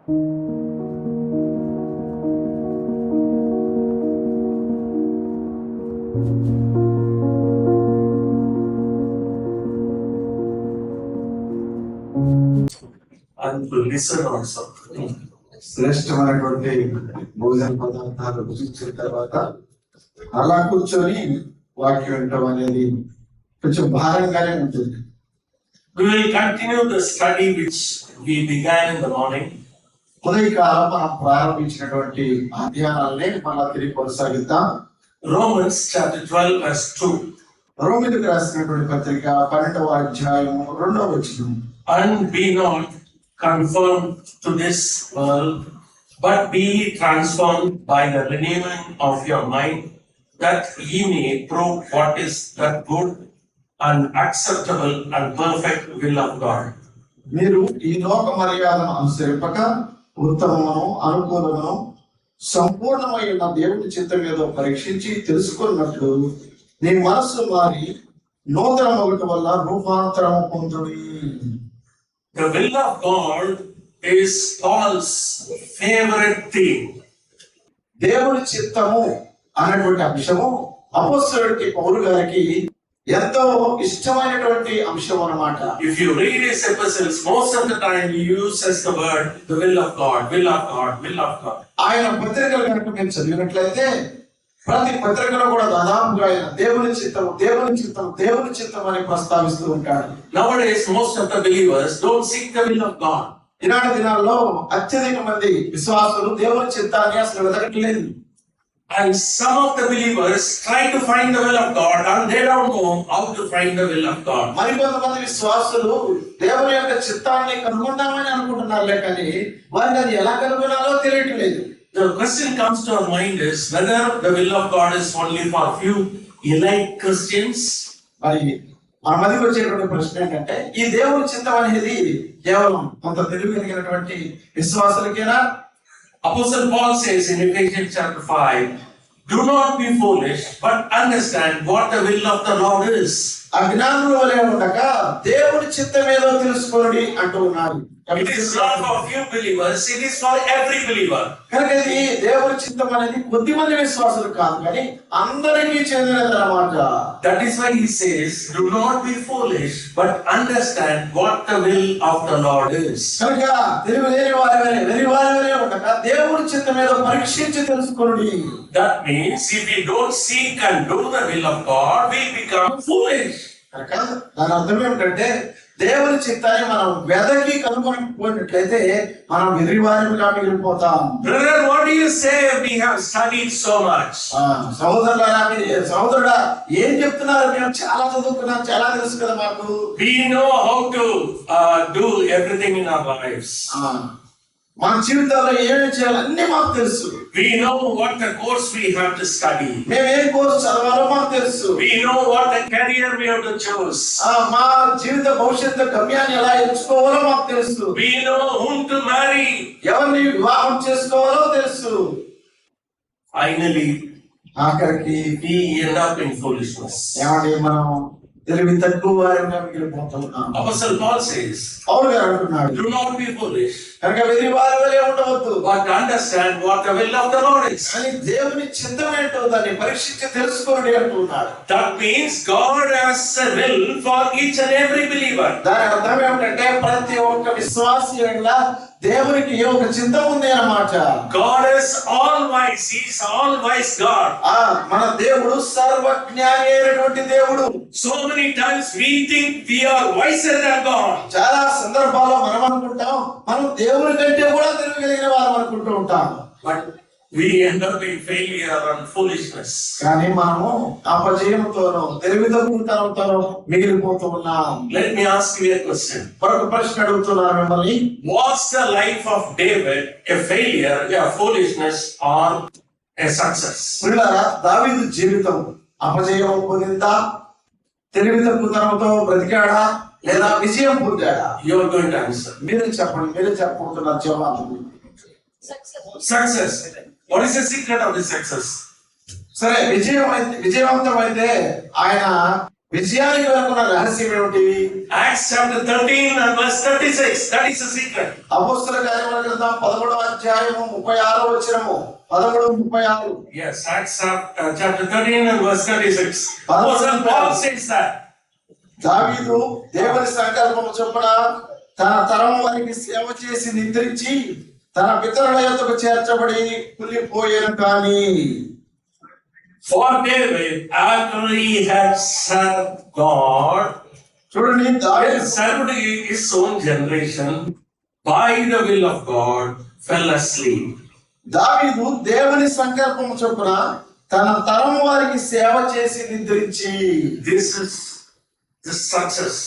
and to listen also. శ్రేష్టమైనటువంటి భోజన పదార్థాలు భుజించిన తర్వాత అలా కూర్చొని వాక్యం వినటం అనేది కొంచెం భారంగానే ఉంటుంది. We will continue the study which we began in the morning. ఉదయకాలం మనం ప్రారంభించినటువంటి అధ్యాయాలనే మళ్ళా తిరిగి కొనసాగిద్దాం. Romans chapter 12 verse 2. రోమిలకు రాసినటువంటి పత్రిక 12వ అధ్యాయము 2వ వచనం. And be not conformed to this world, but be transformed by the renewing of your mind, that ye may prove what is the good and acceptable and perfect will of God. మీరు ఈ లోక మర్యాదను అనుసరింపక ఉత్తమమును అనుకూలమును సంపూర్ణమైన దేవుని చిత్తం ఏదో పరీక్షించి తెలుసుకున్నట్లు నీ మనస్సు మారి నూతన ఒకటి వల్ల రూపాంతరము పొందుడి. The will of God is Paul's favorite theme. దేవుని చిత్తము అనేటువంటి అంశము అపోస్తలుడి పౌలు గారికి ఎంతో ఇష్టమైనటువంటి అంశం అన్నమాట. If you read his epistles, most of the time he uses the word the will of God, will of God, will of God. ఆయన పత్రికలు కనుక మేము చదివినట్లయితే ప్రతి పత్రికలో కూడా దాదాపుగా ఆయన దేవుని చిత్తం దేవుని చిత్తం దేవుని చిత్తం అని ప్రస్తావిస్తూ ఉంటాడు. Nowadays most of the believers don't seek the will of God. ఈనాటి దినాల్లో అత్యధిక మంది విశ్వాసులు దేవుని చిత్తాన్ని అసలు వెతకట్లేదు. And some of the believers try to find the will of God and they don't know how to find the will of God. మరికొంతమంది విశ్వాసులు దేవుని యొక్క చిత్తాన్ని కనుగొందామని అనుకుంటున్నారులే కానీ వారికి అది ఎలా కనుగొనాలో తెలియట్లేదు. The question comes to our mind is whether the will of God is only for few elite Christians. మరి మన మధ్యకి వచ్చేటువంటి ప్రశ్న ఏంటంటే ఈ దేవుని చిత్తం అనేది కేవలం కొంత తెలివి కలిగినటువంటి విశ్వాసులకేనా? Apostle Paul says in Ephesians chapter 5, do not be foolish, but understand what the will of the Lord is. అజ్ఞానుల వలె ఉండక దేవుని చిత్తం ఏదో తెలుసుకోండి అంటూ ఉన్నారు. It is not for few believers, it is for every believer. కనుక ఇది దేవుని చిత్తం అనేది కొద్ది మంది విశ్వాసులు కాదు కానీ అందరికీ చెందినది అన్నమాట. That is why he says, do not be foolish, but understand what the will of the Lord is. కనుక తెలివి లేని వారి వలె ఉండక దేవుని చిత్తం ఏదో పరీక్షించి తెలుసుకోండి. That means if we don't seek and do the will of God, we become foolish. కనుక దాని అర్థం ఏమిటంటే దేవుని చిత్తాన్ని మనం వెదకి కనుగొనకపోయినట్లయితే మనం వెర్రివారిగా మిగిలిపోతాం. Brother, what do you say? We have studied so much. సహోదరుడా ఏం చెప్తున్నారు? మేము చాలా చదువుకున్నాం, చాలా తెలుసు కదా మాకు. We know how to do everything in our lives. మన జీవితంలో ఏమేమి చేయాలో అన్ని మాకు తెలుసు. We know what the course we have to study. మేము ఏ కోర్సు చదవాలో మాకు తెలుసు. We know what the career we have to choose. మా జీవిత భవిష్యత్తు గమ్యాన్ని ఎలా ఎంచుకోవాలో మాకు తెలుసు. We know whom to marry. ఎవరిని వివాహం చేసుకోవాలో తెలుసు. Finally, ఆఖరికి we end up in foolishness. ఏమండి మనం తెలివి తక్కువ వారిగా మిగిలిపోతున్నాం. Apostle Paul says, పౌలు గారు అంటున్నాడు, do not be foolish, కనుక వెర్రివారి వలె ఉండవద్దు, but understand what the will of the Lord is. అని దేవుని చిత్తం ఏంటో దాన్ని పరీక్షించి తెలుసుకోండి అంటున్నాడు. That means God has a will for each and every believer. దాని అర్థం ఏమిటంటే ప్రతి ఒక్క విశ్వాసి యొక్క దేవునికి ఒక చిత్తం ఉంది అన్నమాట. God is all wise. He is all wise God. మన దేవుడు సర్వజ్ఞాని అయినటువంటి దేవుడు. So many times we think we are wiser than God. చాలా సందర్భాల్లో మనం అనుకుంటాం మనం దేవుని కంటే కూడా తెలియగలిగిన వారు అనుకుంటూ ఉంటాం. But we end up in failure and foolishness. కానీ మనము అపజయంతోనో తెలివి తక్కువతనంతోనో మిగిలిపోతూ ఉన్నాం. Let me ask you a question. మరొక ప్రశ్న అడుగుతున్నాను మిమ్మల్ని. Was the life of David a failure, a foolishness, or a success? పిల్లరా దావీదు జీవితం అపజయం పొందిందా, తెలివి తక్కువతనంతో బ్రతికాడా, లేదా విజయం పొందాడా? You are going to answer. మీరే చెప్పండి, మీరే చెప్పుకుంటున్నారు జవాబు. Success. What is the secret of this success? సరే విజయవంతం అయితే ఆయన విజయానికి వెనుకున్న రహస్యం ఏమిటి? Acts chapter 13 and verse 36. That is the secret. అపొస్తల కార్యముల గ్రంథం 13వ అధ్యాయము 36వ వచనము 13:36. Yes, Acts chapter 13 and verse 36. Apostle Paul says that. దావీదు దేవుని సంకల్పము చొప్పున తన తరం వారికి సేవ చేసి నిద్రించి తన పితరుల యొద్దకు చేర్చబడి కుళ్ళిపోయాను. కానీ For David, after he had served God, చూడండి, he దావీదు served his own generation by the will of God, fell asleep. దావీదు దేవుని సంకల్పము చొప్పున తన తరం వారికి సేవ చేసి నిద్రించి. This is the success.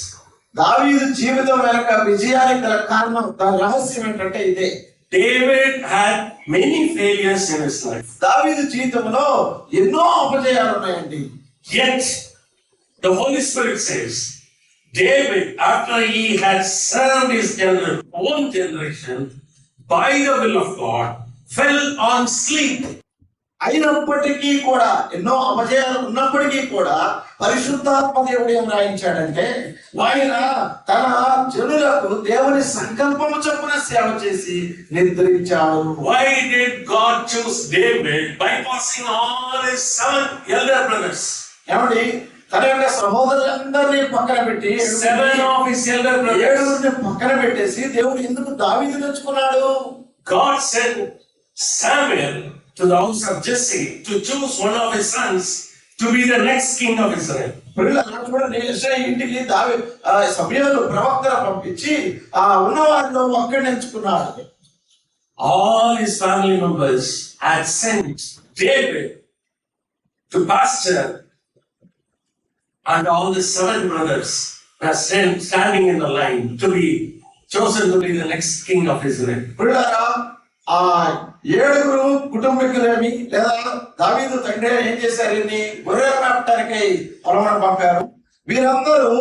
దావీదు జీవితం వెనక విజయానికి గల కారణం, దాని రహస్యం ఏంటంటే ఇదే. David had many failures in his life. దావీదు జీవితంలో ఎన్నో అపజయాలు ఉన్నాయండి. Yet, the Holy Spirit says, David, after he had served his own generation by the will of God, fell on sleep. అయినప్పటికీ కూడా, ఎన్నో అపజయాలు ఉన్నప్పటికీ కూడా పరిశుద్ధాత్మ దేవుడు ఏం రాయించాడంటే, ఆయన తన జనులకు దేవుని సంకల్పము చొప్పున సేవ చేసి నిద్రించాడు. Why did God choose David, bypassing all his 7 elder brothers? ఏమండి, తన యొక్క సహోదరులందరినీ పక్కన పెట్టి 7 of his elder brothers. 7 పక్కన పెట్టేసి దేవుడు ఎందుకు దావీదుని ఎంచుకున్నాడు? God sent Samuel to the house of Jesse to choose one of his sons to be the next king of Israel. చూడండి, యెషయా ఇంటికి సమూయేలు ప్రవక్తను పంపించి ఆ ఉన్నవారిలో ఒక్కడిని ఎంచుకున్నాడు. All his family members had sent David to pasture, and all the 7 brothers were standing in the line to be chosen to be the next king of Israel. ఆ 7 కుటుంబీకులేమి లేదా దావీదు తండ్రి ఏం చేశారు? గొర్రెలు మేపటానికి పొలమును పంపారు. వీరందరూ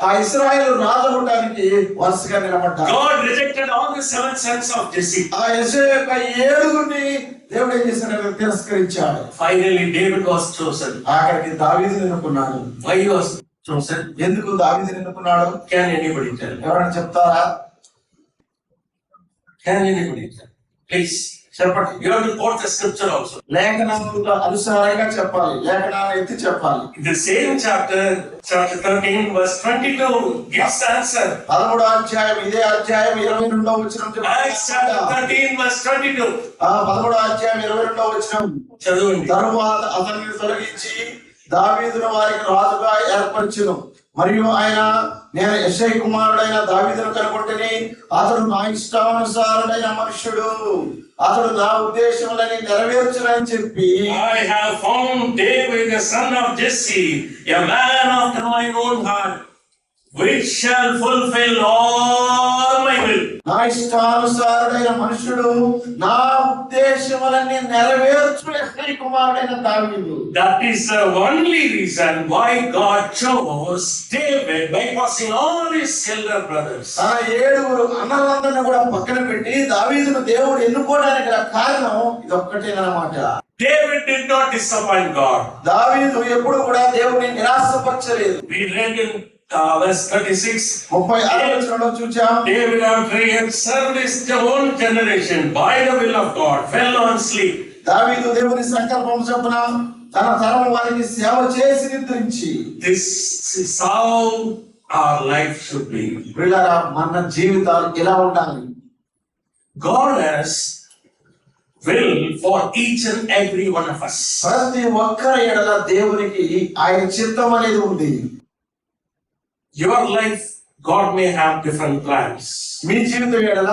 ఆ ఇశ్రాయేలు రాజు అవడానికి వరుసగా నిలబడ్డారు. God rejected all the 7 sons of Jesse. ఆ యెషయా యొక్క 7 దేవుడు ఏం చేశాడు? తిరస్కరించాడు. Finally, David was chosen. ఆఖరికి దావీదుని ఎన్నుకున్నాడు. Why he was chosen? ఎందుకు దావీదుని ఎన్నుకున్నాడు? Can anybody tell? ఎవరైనా చెప్తారా? Can anybody tell? Please. చెప్పండి. You have to quote the scripture also. లేఖనాలకు అనుసారంగా చెప్పాలి, లేఖనాలను ఎత్తి చెప్పాలి. The same chapter 13 verse 22 gives the answer. 13వ అధ్యాయం, ఇదే అధ్యాయం 22వ వచనం Acts chapter 13 verse 22. 13వ అధ్యాయం 22వ వచనం. చదవండి. తరువాత అతన్ని తొలగించి దావీదును వారికి రాజుగా ఏర్పరచును. మరియు ఆయన, నేను యెషయా కుమారుడైన దావీదును కనుగొంటిని, అతడు నా ఇష్టానుసారుడైన మనుష్యుడు, అతడు నా ఉద్దేశములని నెరవేర్చునని చెప్పి, I have found David the son of Jesse, a man after my own heart, which shall fulfill all my will. నా ఇష్టానుసారుడైన మనుషుడు, నా ఉద్దేశములన్నీ నెరవేర్చు యెషయా కుమారుడైన దావీదు. That is the only reason why God chose David, bypassing all his elder brothers. తన 7 అన్నలందరినీ కూడా పక్కన పెట్టి దావీదును దేవుడు ఎన్నుకోవడానికి గల కారణం ఇదొక్కటేనమాట. David did not disappoint God. దావీదు ఎప్పుడు కూడా దేవుని నిరాశపరచలేదు. We read in verse 36. 36వ వచనంలో చూచాం, David, after he had served his own generation by the will of God, fell on sleep. దావీదు దేవుని సంకల్పం చొప్పున తన తరం వారికి సేవ చేసి నిద్రించి. This is how our life should be. ప్రియులారా, మన జీవితాలు ఇలా ఉండాలి. God has will for each and every one of us. ప్రతి ఒక్కరి ఎడల దేవునికి ఆయన చిత్తం అనేది ఉంది. Your life, God may have different plans. మీ జీవితం ఎడల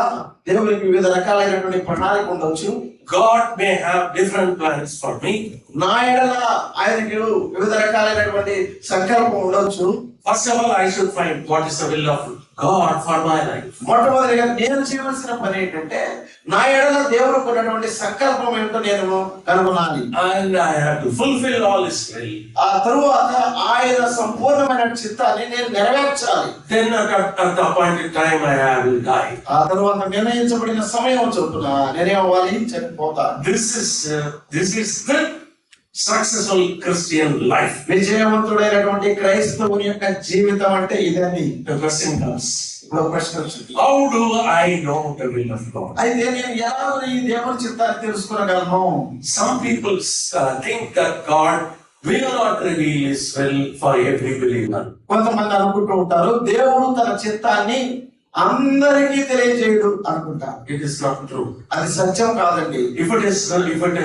దేవునికి వివిధ రకాలైనటువంటి ప్రణాళిక ఉండొచ్చు. God may have different plans for me. నా ఎడల ఆయనకి వివిధ రకాలైనటువంటి సంకల్పం ఉండొచ్చు. First of all, I should find what is the will of God for my life. మొట్టమొదటిగా నేను చేయవలసిన పని ఏంటంటే, నా ఎడల దేవునికి ఉన్నటువంటి సంకల్పం ఏంటో నేను కనుగొనాలి. And I have to fulfill all His will. ఆ తరువాత ఆయన సంపూర్ణమైన చిత్తాన్ని నేను నెరవేర్చాలి. Then at the appointed time I will die. ఆ తరువాత నిర్ణయించబడిన సమయం చొప్పున నేనేమవ్వాలి? చనిపోతాను. This is the successful Christian life. విజయవంతుడైనటువంటి క్రైస్తవుని యొక్క జీవితం అంటే ఇదని. The question comes, ఇప్పుడు ఒక ప్రశ్న వచ్చింది. how do I know the will of God? అయితే నేను ఎలా ఈ దేవుని చిత్తాన్ని తెలుసుకోగలను? Some people think that God will not reveal His will for every believer. కొంతమంది అనుకుంటూ ఉంటారు దేవుడు తన చిత్తాన్ని అందరికీ తెలియజేయడు అనుకుంటారు. It is not true. అది సత్యం కాదండి. If it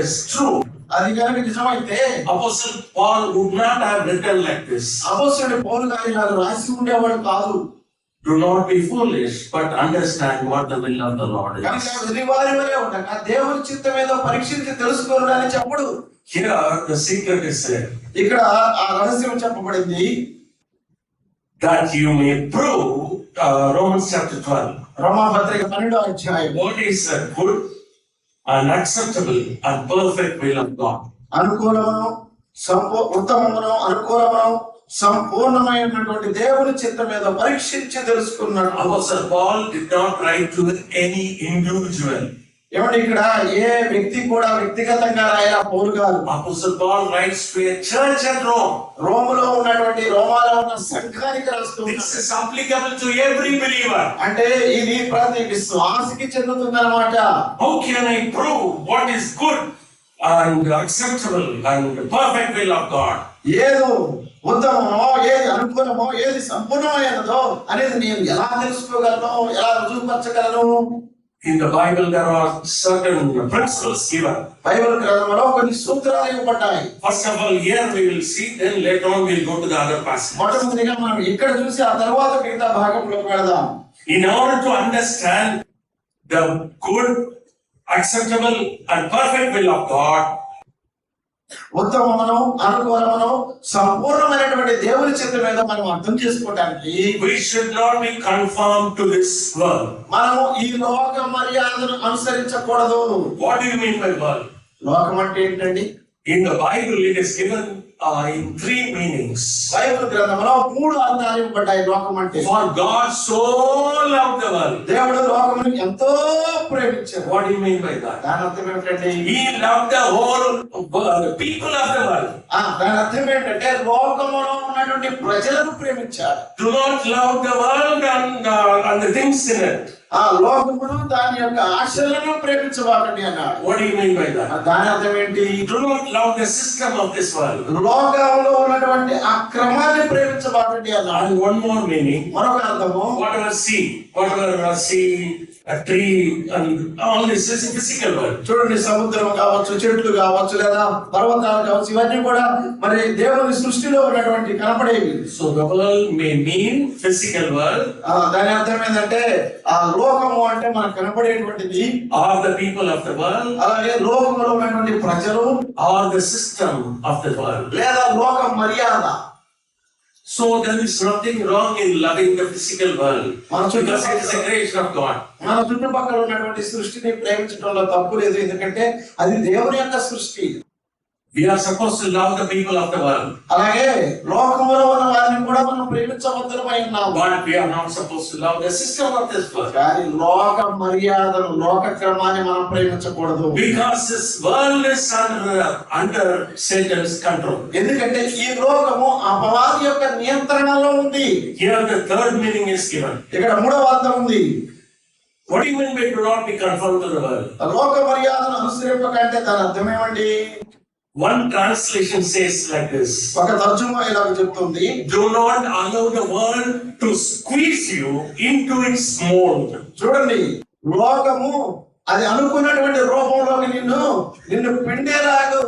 is true, అది కనుక నిజమైతే Apostle Paul would not have written like this. అపొస్తలుడు పౌలు గారు ఇలా రాసి ఉండేవాడు కాదు. Do not be foolish, but understand what the will of the Lord కనుక is. వెర్రివారి వలె ఉండక దేవుని చిత్తం ఏదో పరీక్షించి తెలుసుకోరు అని చెప్పడు. Here the secret is there, ఇక్కడ ఆ రహస్యం చెప్పబడింది. that you may prove, Romans chapter 12, రోమాపత్రిక 12వ అధ్యాయం. what is the good and acceptable and perfect will of God. అనుకూలమును ఉత్తమమును అనుకూలమును సంపూర్ణమైనటువంటి దేవుని చిత్తం మీద పరీక్షించి తెలుసుకున్నాడు. Apostle Paul did not write to any individual. ఏమంటే ఇక్కడ ఏ వ్యక్తి కూడా వ్యక్తిగతంగా రాయల పౌలు గారు. Apostle Paul writes to a church at Rome. రోములో ఉన్నటువంటి రోమాలో ఉన్న సంఘానికి రాస్తున్నాడు. This is applicable to every believer. అంటే ఇది ప్రతి విశ్వాసికి చెందుతుందన్నమాట. How can I prove what is good and acceptable and perfect will of God? ఏదో ఉత్తమమో ఏది అనుకూలమో ఏది సంపూర్ణమైనదో అనేది నేను ఎలా తెలుసుకోగలను, ఎలా రుజువుపరచగలను? In the Bible there are certain principles given. Bible గ్రంథంలో కొన్ని సూత్రాలు ఇవ్వబడ్డాయి. First of all, here we will see, then later on we will go to the other passage. మొట్టమొదటిగా మనం ఇక్కడ చూసి ఆ తర్వాత మిగతా భాగంలోకి వెళదాం. In order to understand the good, acceptable and perfect will of God, ఉత్తమమును అనుకూలమును సంపూర్ణమైనటువంటి దేవుని చిత్తం మీద మనం అర్థం చేసుకోవడానికి we should not be conformed to this world. మనము ఈ లోక మర్యాదను అనుసరించకూడదు. What do you mean by world? లోకం అంటే ఏంటండి? In the Bible it is given in three meanings. Bible గ్రంథంలో 3 అర్థాలు ఇవ్వబడ్డాయి లోకం అంటే. For God so loved the world. దేవుడు లోకమును ఎంతో ప్రేమించాడు. What do you mean by that? దాని అర్థం ఏమిటండి? He loved the whole people of the world. దాని అర్థం ఏంటంటే లోకములో ఉన్నటువంటి ప్రజలను ప్రేమించాడు. Do not love the world and the things in it. ఆ లోకమును దాని యొక్క ఆశలను ప్రేమించవాకండి అన్నాడు. What do you mean by that? దాని అర్థం ఏంటి? Do not love the system of this world. లోకంలో ఉన్నటువంటి ఆ క్రమాన్ని ప్రేమించబాకండి అన్నాడు. And one more meaning. మరొక అర్థము whatever sea, a tree, and all this is a physical world. చూడండి, సముద్రం కావచ్చు, చెట్లు కావచ్చు, లేదా పర్వతాలు కావచ్చు, ఇవన్నీ కూడా మరి దేవుని సృష్టిలో ఉన్నటువంటి కనపడేవి. So the world may mean physical world. దాని అర్థం ఏంటంటే ఆ లోకము అంటే మనకు కనపడేటువంటిది, or the people of the world, అలాగే లోకంలో ఉన్నటువంటి ప్రజలు, or the system of the world. లేదా లోక మర్యాద. So there is nothing wrong in loving the physical world because it is a creation of God. మన చుట్టుపక్కల ఉన్నటువంటి సృష్టిని ప్రేమించడంలో తప్పు లేదు, ఎందుకంటే అది దేవుని యొక్క సృష్టి. We are supposed to love the people of the world. అలాగే లోకంలో ఉన్న వారిని కూడా మనం ప్రేమించవలసినమై ఉన్నాము. But we are not supposed to love the system of this world. కానీ లోక మర్యాదను, లోక క్రమాన్ని మనం ప్రేమించకూడదు. Because this world is under Satan's control. ఎందుకంటే ఈ లోకము అపవాది యొక్క నియంత్రణలో ఉంది. Here the third meaning is given. ఇక్కడ 3వ అర్థం ఉంది. What do you mean by do not be conformed to the world? లోక మర్యాదను అనుసరింపకంటే దాని అర్థం ఏమండి? One translation says like this. ఒక తర్జుమా ఇలాగ చెప్తుంది, do not allow the world to squeeze you into its mold. చూడండి, లోకము అది అనుకున్నటువంటి రూపంలోకి నిన్ను పిండేలాగా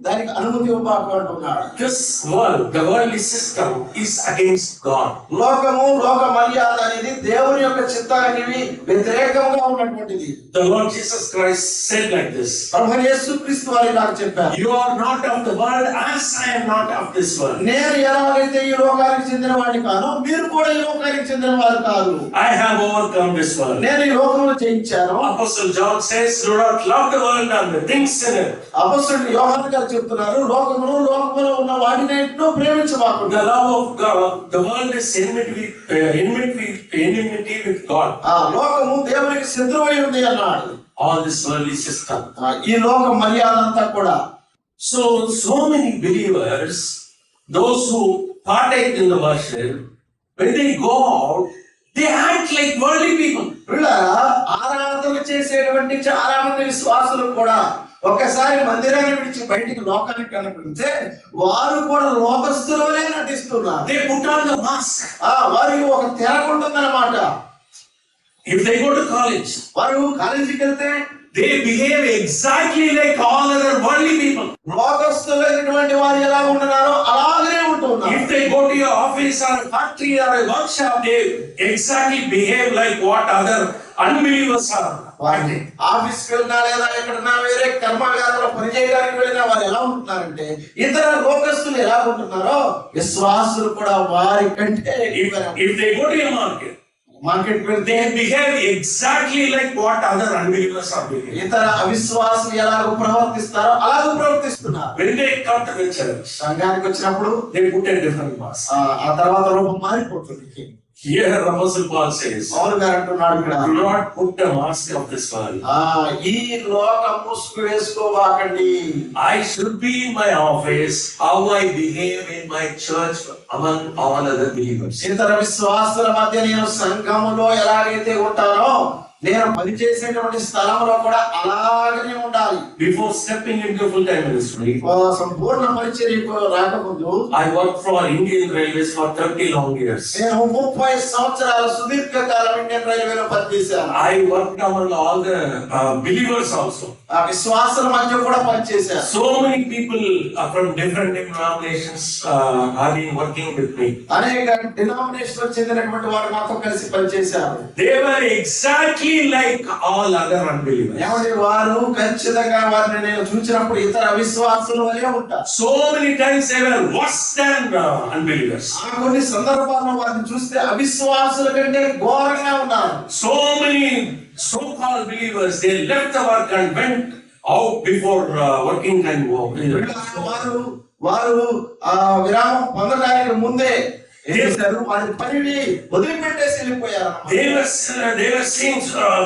దానికి అనుమతి ఇవ్వబాకు అంటున్నాడు. This world, the worldly system is against God. లోకము, లోక మర్యాద అనేది దేవుని యొక్క చిత్తానికి వ్యతిరేకంగా ఉన్నటువంటిది. The Lord Jesus Christ said like this. ప్రభువు యేసుక్రీస్తు వారు ఇలా చెప్పారు, you are not of the world as I am not of this world. నేను ఎలాగైతే ఈ లోకానికి చెందిన వాడిని కాను, మీరు కూడా ఈ లోకానికి చెందిన వారు కాదు. I have overcome this world. నేను ఈ లోకమును జయించాను. Apostle John says, do not love the world and the things in it. అపొస్తలుడు యోహాను గారు చెప్తున్నారు, లోకములో ఉన్న వాటిని ప్రేమించబాకు. The love of God, the world is enmity with God. లోకము దేవునికి శత్రువై ఉంది అన్నాడు. All this worldly system. ఈ లోక మర్యాద అంతా కూడా So many believers, those who partake in the worship, when they go out, they act like worldly people. పిల్లరా, ఆరాధన చేసేటువంటి చాలా మంది విశ్వాసులు కూడా ఒక్కసారి మందిరాన్ని విడిచి బయటికి లోకానికి కనిపిస్తే వారు కూడా లోకస్తులోనే నటిస్తున్నారు. They put on the mask. వారికి ఒక తెరకుంటుందన్నమాట. If they go to college, వారు కాలేజీకి వెళ్తే they behave exactly like all other worldly people. లోకస్తులైనటువంటి వారు ఎలా ఉంటున్నారో అలాగనే ఉంటున్నారు. If they go to your office or a factory or a workshop, they exactly behave like what other unbelievers are. వారిని ఆఫీస్కి వెళ్ళినా లేదా ఎక్కడన్నా వేరే కర్మాగారంలో పనిచేయడానికి వెళ్ళినా వారు ఎలా ఉంటున్నారంటే ఇతర లోకస్తులు ఎలా ఉంటున్నారో విశ్వాసులు కూడా వారి కంటే If they go to your market, they behave exactly like what other unbelievers are behaving. ఇతర అవిశ్వాసులు ఎలా ప్రవర్తిస్తారో అలాగే ప్రవర్తిస్తున్నారు. When they come to the church, సంఘానికి వచ్చినప్పుడు they put a different mask. ఆ తర్వాత రూపం మారిపోతుంది. Here Apostle Paul says, పౌలు గారు అంటున్నాడు ఇక్కడ, do not put the mask of this world. ఈ లోక ముసుగు వేసుకోవాకండి. I should be in my office, how I behave in my church among all other believers. ఇతర విశ్వాసుల మధ్య నేను సంఘములో ఎలాగైతే ఉంటానో నేను పనిచేసేటువంటి స్థలంలో కూడా అలాగనే ఉండాలి. Before stepping into full-time ministry, సంపూర్ణ పరిచర్యకు రాకముందు I worked for Indian Railways for 30 long years. నేను 30 సంవత్సరాల సుదీర్ఘ కాలం ఇండియన్ రైల్వేలో పనిచేశాను. I worked among all the believers also. ఆ విశ్వాసుల మధ్య కూడా పనిచేశాను. So many people from different denominations have been working with me. అనేక డినామినేషన్లకు చెందినటువంటి వారు నాతో కలిసి పనిచేశారు. They were exactly like all other unbelievers. ఏమంటే వారు ఖచ్చితంగా వారిని నేను చూసినప్పుడు ఇతర అవిశ్వాసుల వలె ఉంటారు. So many times they were worse than unbelievers. కొన్ని సందర్భాల్లో వారిని చూస్తే అవిశ్వాసుల కంటే ఘోరంగా ఉన్నారు. So many so-called believers, they left the work and went out before working time. వారు విరామం పొందడానికి ముందే ఏం చేశారు? వారి పనిని వదిలిపెట్టేసి వెళ్ళిపోయారు. They were saying,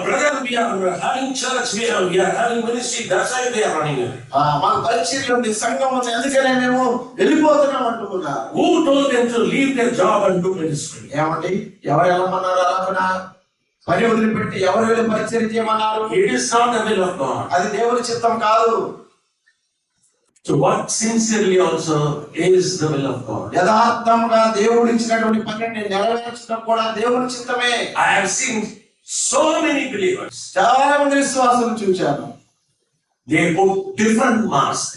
brother, we are having church, we are having ministry. That's why they are running away. మన పరిచర్య ఉంది, సంఘం ఉంది, అందుకనే మేము వెళ్ళిపోతున్నాం అంటున్నారు. Who told them to leave their job and do ministry? ఏమండి, ఎవరు వెళ్ళమన్నారు? అలాగనా పని వదిలిపెట్టి ఎవరు వెళ్ళి పరిచర్య చేయమన్నారు? It is not the will of God. అది దేవుని చిత్తం కాదు. To work sincerely also is the will of God. యథార్థంగా దేవుడు ఇచ్చినటువంటి పనిని నెరవేర్చడం కూడా దేవుని చిత్తమే. I have seen so many believers. చాలా మంది విశ్వాసులు చూశాను. They put different masks.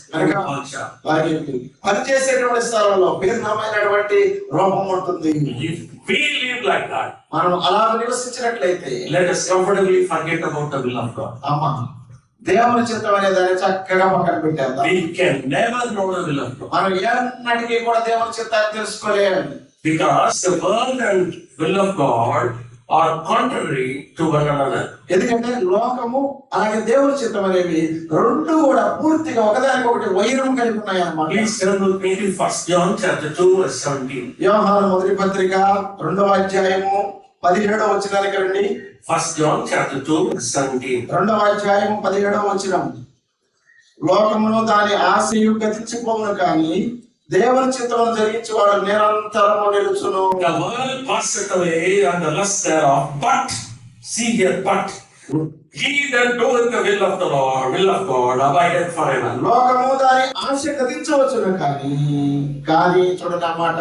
వారికి పనిచేసేటువంటి స్థలంలో భిన్నమైనటువంటి రూపం ఉంటుంది. If we live like that, మనం అలా నివసించినట్లయితే let us comfortably forget about the will of God. అమ్మా, దేవుని చిత్తం అనే దాన్ని చక్కగా పక్కన పెట్టేద్దాం. We can never know the will of God. మనం ఎన్నటికీ కూడా దేవుని చిత్తాన్ని తెలుసుకోలేము. Because the world and will of God are contrary to one another. ఎందుకంటే లోకము అలాగే దేవుని చిత్తం అనేవి రెండు కూడా పూర్తిగా ఒకదానికొకటి వైరం కలిగి ఉన్నాయి అన్నమాట. Please turn with me to 1 John chapter 2 verse 17. యోహాను మొదటి పత్రిక 2వ అధ్యాయము 17వ వచనానికి రండి. 1 John chapter 2 verse 17. 2వ అధ్యాయము 17వ వచనం. లోకమును దాని ఆశయు గతించిపోవును కానీ దేవుని చిత్తమును జరిగించువాడు నిరంతరము నిలుచును. The world passeth away and the lust thereof, but see here, but he that doeth the will of the Lord, will of God, abideth forever. లోకము దాని ఆశ గతించవచ్చును కానీ చూడనమాట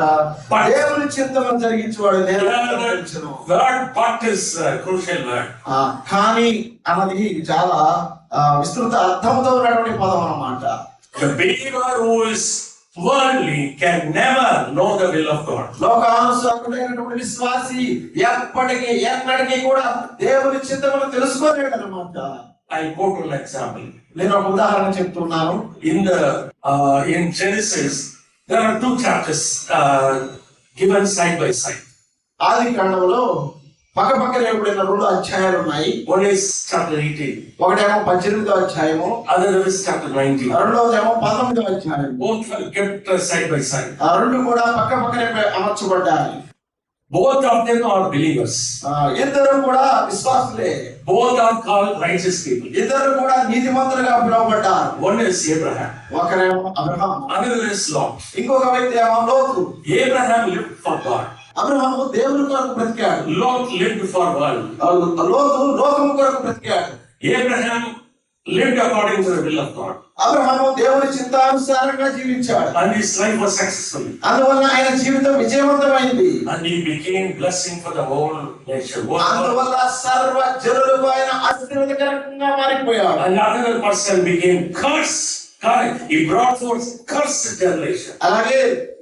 దేవుని చిత్తమును జరిగించువాడు నిరంతరము నిలుచును. Word but is a crucial word. కానీ అన్నది చాలా విస్తృత అర్థంతో ఉన్నటువంటి పదం అన్నమాట. The believer who is worldly can never know the will of God. లోకానుసారుడైనటువంటి విశ్వాసి ఎప్పటికీ ఎన్నటికీ కూడా దేవుని చిత్తమును తెలుసుకోలేడు అన్నమాట. I quote an example. నేను ఒక ఉదాహరణ చెప్తున్నాను. In Genesis, there are 2 chapters given side by side. ఆది కాండములో పక్కపక్కన ఇవ్వబడిన 2 అధ్యాయాలు ఉన్నాయి. One is chapter 18. ఒకటేమో 18వ అధ్యాయము, Other is chapter 19. రెండవదేమో 19వ అధ్యాయం. Both are kept side by side. ఆ రెండు కూడా పక్కపక్కనే అమర్చబడ్డాయి. Both of them are believers. ఇద్దరు కూడా విశ్వాసులే. Both are called righteous people. ఇద్దరు కూడా నీతిమంతులుగా పిలువబడ్డారు. One is Abraham. ఒకరేమో అబ్రహాము. Another is Lot. ఇంకొక వ్యక్తి ఏమో లోతు. Abraham lived for God. Abraham దేవుని కొరకు బ్రతికాడు. Lot lived for world. లోతు లోకము కొరకు బ్రతికాడు. Abraham lived according to the will of God. Abraham దేవుని చిత్తానుసారంగా జీవించాడు. And his life was successful. అందువల్ల ఆయన జీవితం విజయవంతమైంది. And he became blessing for the whole nation. అందువల్ల సర్వ జనులకు ఆయన ఆశీర్వాదకరంగా మారిపోయాడు. And another person became cursed. He brought forth cursed generation. అలాగే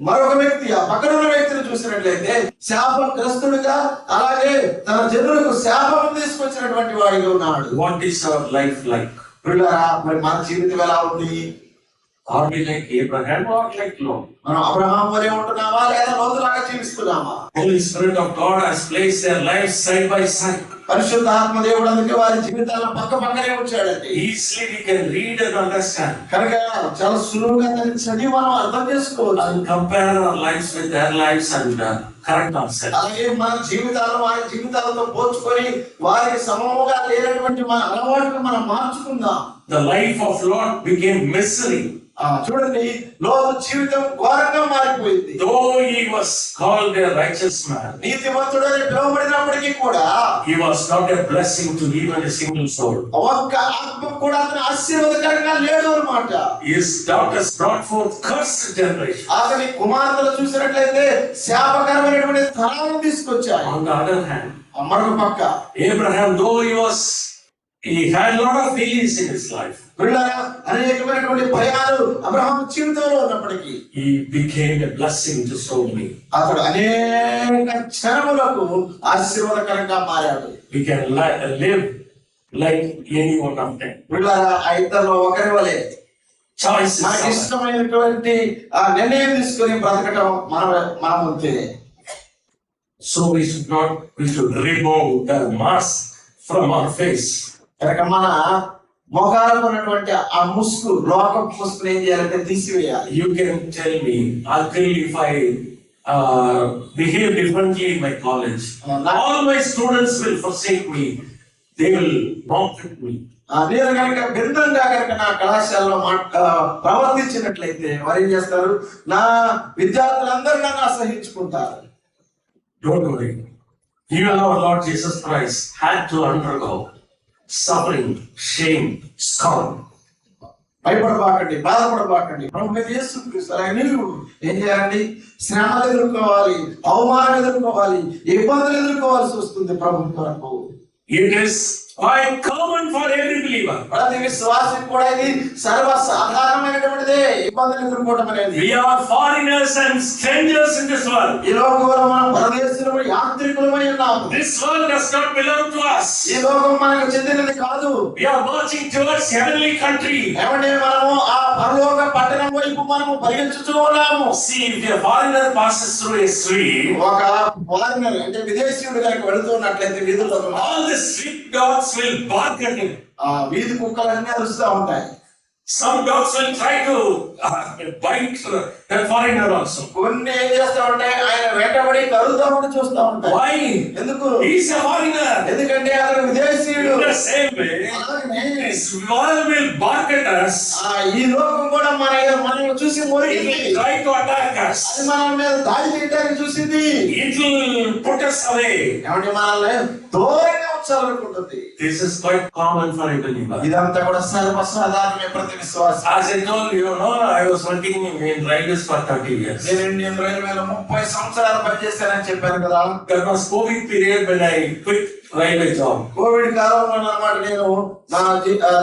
మరొక వ్యక్తి ఆ పక్కన ఉన్న వ్యక్తిని చూసినట్లయితే శాపగ్రస్తుడిగా అలాగే తన జనులకు శాపం తీసుకొచ్చినటువంటి వాడిగా ఉన్నాడు. What is our life like? పిల్లరా, మరి మన జీవితం ఎలా ఉంది? Are we like Abraham or like Lot? మనం అబ్రహాం వలె ఉంటున్నామా లేదా లోతులాగా జీవిస్తున్నామా? Holy Spirit of God has placed their lives side by side. పరిశుద్ధాత్మ దేవుడు అందుకే వారి జీవితాలను పక్క పక్కనే ఉంచాడండి. Easily we can read and understand. కనుక చాలా సులువుగా దాన్ని చదివి మనం అర్థం చేసుకోవచ్చు. And compare our lives with their lives and correct ourselves. అలాగే మన జీవితాలను వారి జీవితాలతో పోల్చుకొని వారికి సమముగా లేనటువంటి మన అలవాటును మనం మార్చుకుందాం. The life of Lot became misery. చూడండి, లోతు జీవితం ఘోరంగా మారిపోయింది. Though he was called a righteous man, నీతిమంతుడని పిలువబడినప్పటికీ కూడా he was not a blessing to even a single soul. ఒక్క ఆత్మ కూడా అతను ఆశీర్వాదకరంగా లేడు అన్నమాట. His daughters brought forth cursed generation. అతని కుమార్తెలు చూసినట్లయితే శాపకరమైనటువంటి తరాలను తీసుకొచ్చాయి. On the other hand, మరొక పక్క Abraham, though he had a lot of failures in his life, అనేకమైనటువంటి భయాలు అబ్రహాము జీవితంలో ఉన్నప్పటికీ he became a blessing to so many. అతడు అనేక క్షణములకు ఆశీర్వాదకరంగా మారాడు. We can live like any one of them. పిల్లరా, ఆ ఇద్దరిలో ఒకరి వలె Choices. మనకి ఇష్టమైనటువంటి ఆ నిర్ణయం తీసుకొని బ్రతకటం మన వంతే. So we should remove the mask from our face. కనుక మన మొఖాలకు ఉన్నటువంటి ఆ ముసుగు, లోకం ముసుగుని ఏం చేయాలంటే తీసివేయాలి. You can tell me, uncle, if I behave differently in my college, all my students will forsake me. They will mock at me. నేను కనుక భిన్నంగా కనుక నా కళాశాలలో ప్రవర్తించినట్లయితే వారు ఏం చేస్తారు? నా విద్యార్థులందరూ నన్ను అసహించుకుంటారు. Don't worry. Even our Lord Jesus Christ had to undergo suffering, shame, scorn. భయపడబాకండి, బాధపడబాకండి. ప్రభువైన యేసుక్రీస్తు మీరు ఏం చేయాలండి? శ్రమలు ఎదుర్కోవాలి, అవమానం ఎదుర్కోవాలి, ఇబ్బందులు ఎదుర్కోవాల్సి వస్తుంది ప్రభు కొరకు. It is quite common for every believer. ప్రతి విశ్వాసికి కూడా ఇది సర్వసాధారణమైనటువంటిదే, ఇబ్బందులు ఎదుర్కోవడం అనేది. We are foreigners and strangers in this world. ఈ లోకంలో మనం పరదేశులమై యాత్రికులమై ఉన్నాము. This world does not belong to us. ఈ లోకం మనకు చెందినది కాదు. We are marching towards heavenly country. ఏమంటే మనము ఆ పరలోక పట్టణం వైపు మనము పరిగెత్తుతూ ఉన్నాము. See, if a foreigner passes through a street, ఒక ఫారినర్ అంటే విదేశీయుడు కనుక వెళుతున్నట్లయితే వీధుల్లో all the street dogs will bark at him. వీధి కుక్కలన్నీ అరుస్తూ ఉంటాయి. Some dogs will try to bite the foreigner also. కొన్ని ఏం చేస్తా ఉంటాయి? ఆయన వెంటబడి కరుద్దామని చూస్తూ ఉంటాయి. Why? ఎందుకు? He is a foreigner. ఎందుకంటే అతను విదేశీయుడు. In the same way, this world will bark at us. ఈ లోకం కూడా మనల్ని చూసి It మొరిగింది. will try to attack us. అది మన మీద దాడి చేయడానికి చూసింది. It will put us away. ఏమంటే మనల్ని దూరంగా ఉంచాలనుకుంటుంది. This is quite common for a believer. ఇదంతా కూడా సర్వసాధారణమే ప్రతి విశ్వాసం. As I told you, I was working in railways for 30 years. నేను ఇండియన్ రైల్వేలో 30 సంవత్సరాలు పనిచేశానని చెప్పాను కదా. That was COVID period when I quit railway job. Covid కాలంలో అన్నమాట నేను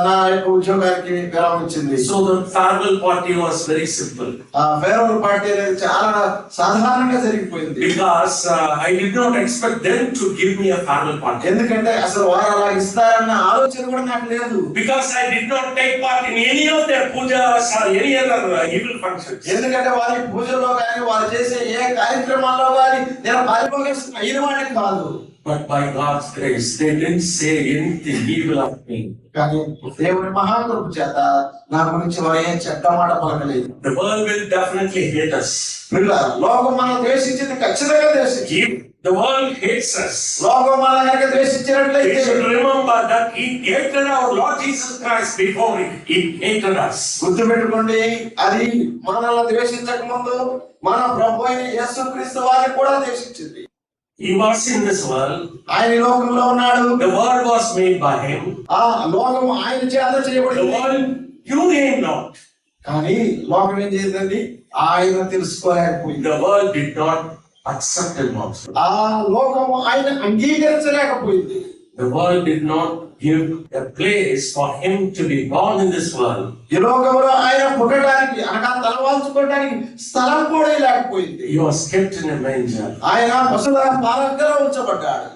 నా యొక్క ఉద్యోగానికి విరామించింది. So the farewell party was very simple. Farewell party అనేది చాలా సాధారణంగా జరిగిపోయింది. Because I did not expect them to give me a farewell party. ఎందుకంటే అసలు వారు అలా ఇస్తారన్న ఆలోచన కూడా నాకు లేదు. Because I did not take part in any of their pujas or any other evil functions. ఎందుకంటే వారి పూజల్లో కానీ వారు చేసే ఏ కార్యక్రమాల్లో కానీ నేను పాల్గొన అయిన వాడిని కాదు. But by God's grace, they didn't say anything evil of me. కానీ దేవుని మహాకృప చేత నా గురించి వారు ఏం చెడ్డ మాట పలకలేదు. The world will definitely hate us. లోకం మనం ద్వేషించింది ఖచ్చితంగా ద్వేషించింది. If the world hates us, లోకం మనల్ని కనుక we ద్వేషించినట్లయితే should remember that He hated our Lord Jesus Christ before He hated us. గుర్తుపెట్టుకోండి, అది మనల్ని ద్వేషించక ముందు మన ప్రభు అయిన యేసుక్రీస్తు వారిని కూడా ద్వేషించింది. He was in this world. ఆయన ఈ లోకంలో ఉన్నాడు. The world was made by Him. ఆ లోకం ఆయన చేత The చేయబడింది. world knew Him not. కానీ లోకం ఏం చేసింది? ఆయన తెలుసుకోలేకపోయింది. The world did not accept Him also. ఆ లోకం ఆయన అంగీకరించలేకపోయింది. The world did not give a place for Him to be born in this world. ఈ లోకంలో ఆయన పుట్టడానికి అనగా తలవాల్చుకోవడానికి స్థలం కూడా లేకపోయింది. He was kept in a manger. ఆయన పశువుల పాలకలో ఉంచబడ్డాడు.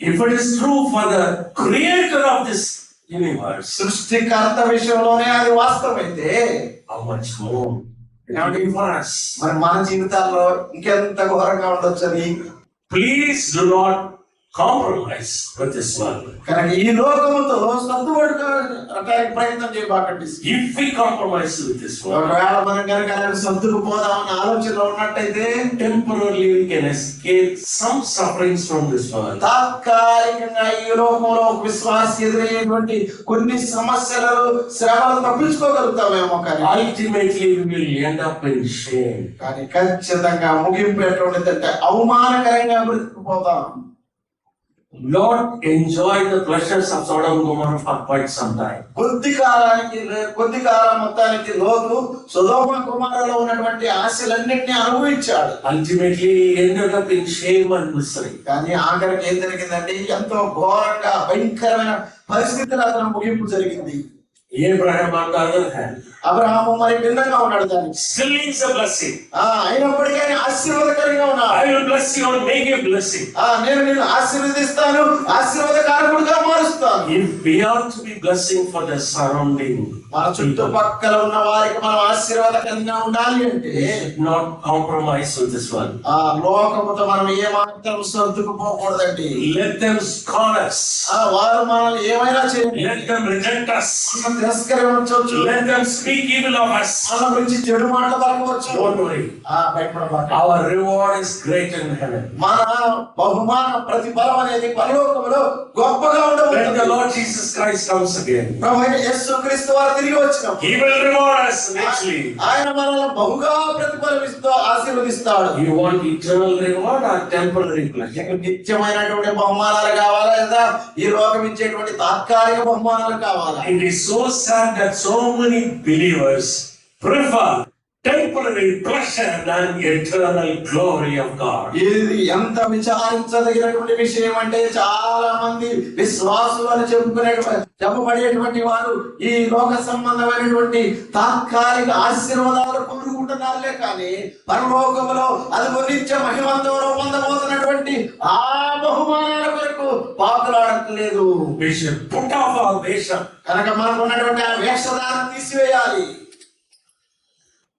If it is true for the creator of this universe, సృష్టికర్త విషయంలోనే అది వాస్తవమైతే how much more it will be for us. మరి మన జీవితాల్లో ఇంకెంత ఘోరంగా ఉండొచ్చు అది. Please do not compromise with this world. కనుక ఈ లోకముతో సర్దుబడుకోవడానికి ప్రయత్నం చేయబాకండి. If we compromise with this world, ఒకవేళ మనం కనుక అలాంటి సర్దుకు పోదామన్న ఆలోచనలో ఉన్నట్టయితే temporarily we can escape some sufferings from this world. తాత్కాలికంగా ఈ లోకంలో ఒక విశ్వాసి ఎదురయ్యేటువంటి కొన్ని సమస్యలు శ్రమలు తప్పించుకోగలుగుతామేమో, కానీ Ultimately we will end up in shame. కానీ ఖచ్చితంగా ముగింపు ఎటువంటిదంటే అవమానకరంగా బ్రతికిపోతాం. Lord enjoyed the pleasures of Sodom and Gomorrah for quite some time. కొద్ది కాలం మొత్తానికి లోతు సొదొమ కుమారులో ఉన్నటువంటి ఆశలన్నింటినీ అనుభవించాడు. Ultimately he ended up in shame and misery. కానీ ఆఖరికి ఏం జరిగిందంటే ఎంతో ఘోరంగా భయంకరమైన పరిస్థితులు అతను ముగింపు జరిగింది. Abraham on the other hand, Abraham మరి భిన్నంగా ఉన్నాడు. దానికి still is a blessing. అయినప్పటికీ ఆయన ఆశీర్వాదకరంగా ఉన్నాడు. I will bless you and make you a blessing. నేను నిన్ను ఆశీర్వదిస్తాను, ఆశీర్వాదకారకుడిగా మారుస్తాను. If we are to be blessing for the surrounding, మన చుట్టుపక్కల ఉన్న వారికి మనం ఆశీర్వాదకరంగా ఉండాలి అంటే we should not compromise with this one. ఆ లోకముతో మనం ఏమాత్రం సర్దుకుపోకూడదండి. Let them scorn us. వారు మనల్ని ఏమైనా చేయండి, Let them reject us. మనం తిరస్కరించవచ్చు, Let them speak evil of us. మన గురించి చెడు మాటలు పలకవచ్చు. Don't worry. భయపడబాకండి. Our reward is great in heaven. మన బహుమాన ప్రతిఫలం అనేది పరలోకములో గొప్పగా When the ఉండబోతుంది. Lord Jesus Christ comes again, ప్రభువైన యేసుక్రీస్తు వారు తిరిగి వచ్చినప్పుడు He will reward us richly. ఆయన మనల్ని బహుగా ప్రతిఫలమిస్తూ ఆశీర్వదిస్తాడు. You want eternal reward or temporary pleasure? నీకు నిత్యమైనటువంటి బహుమానాలు కావాలా, లేదా ఈ లోకం ఇచ్చేటువంటి తాత్కాలిక బహుమానాలు కావాలా? It is so sad that so many believers prefer temporary pleasure than eternal glory of God. ఇది ఎంత విచారించదగినటువంటి విషయం అంటే చాలా మంది విశ్వాసులు అని చెప్పబడేటువంటి వారు ఈ లోక సంబంధమైనటువంటి తాత్కాలిక ఆశీర్వాదాలు కోరుకుంటున్నారులే కానీ పరలోకములో అది నిత్య మహిమంతో పొందబోతున్నటువంటి ఆ బహుమానాల కొరకు పాకులాడట్లేదు. We should put off our vesha. కనుక మనకు ఉన్నటువంటి ఆ వేషధారణ తీసివేయాలి.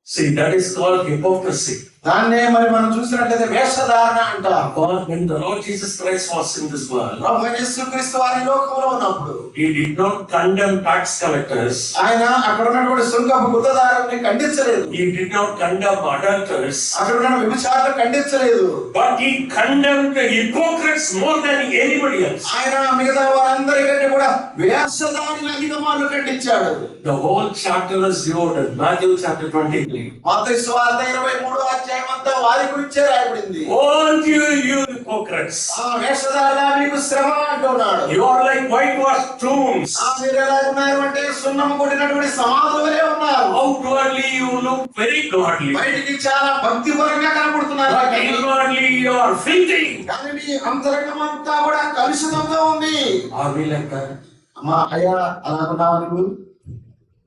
See, that is called hypocrisy. దాన్నే మరి మనం చూసినట్లయితే వేషధారణ అంటారు. When the Lord Jesus Christ was in this world, ప్రభువైన యేసుక్రీస్తు వారి లోకంలో ఉన్నప్పుడు He did not condemn tax collectors. ఆయన అక్కడ ఉన్నటువంటి సుంకపు గుత్తదారుని ఖండించలేదు. He did not condemn adulterers. అక్కడ ఉన్న వ్యభిచారులను ఖండించలేదు. But He condemned the hypocrites more than anybody else. ఆయన మిగతా వారందరికంటే కూడా వేషధారుని అధికమాలు ఖండించాడు. The whole chapter is devoted. Matthew chapter 23. మత్తయి సువార్త 23వ అధ్యాయం అంతా వారి గురించే రాయబడింది. Won't you hypocrites? వేషధారులా మీకు శ్రమ అంటున్నాడు. You are like whitewashed tombs. మీరు ఎలా ఉన్నారు అంటే సున్నము కొట్టినటువంటి సమాధులే ఉన్నారు. Outwardly you look very godly. బయటికి చాలా భక్తిపరంగా కనబడుతున్నారు, But inwardly you are filthy. కానీ మీ అంతరంగం అంతా కూడా కలుషితంగా ఉంది. Are we like that? అమ్మా అయ్యా అలాగున్నావా నువ్వు?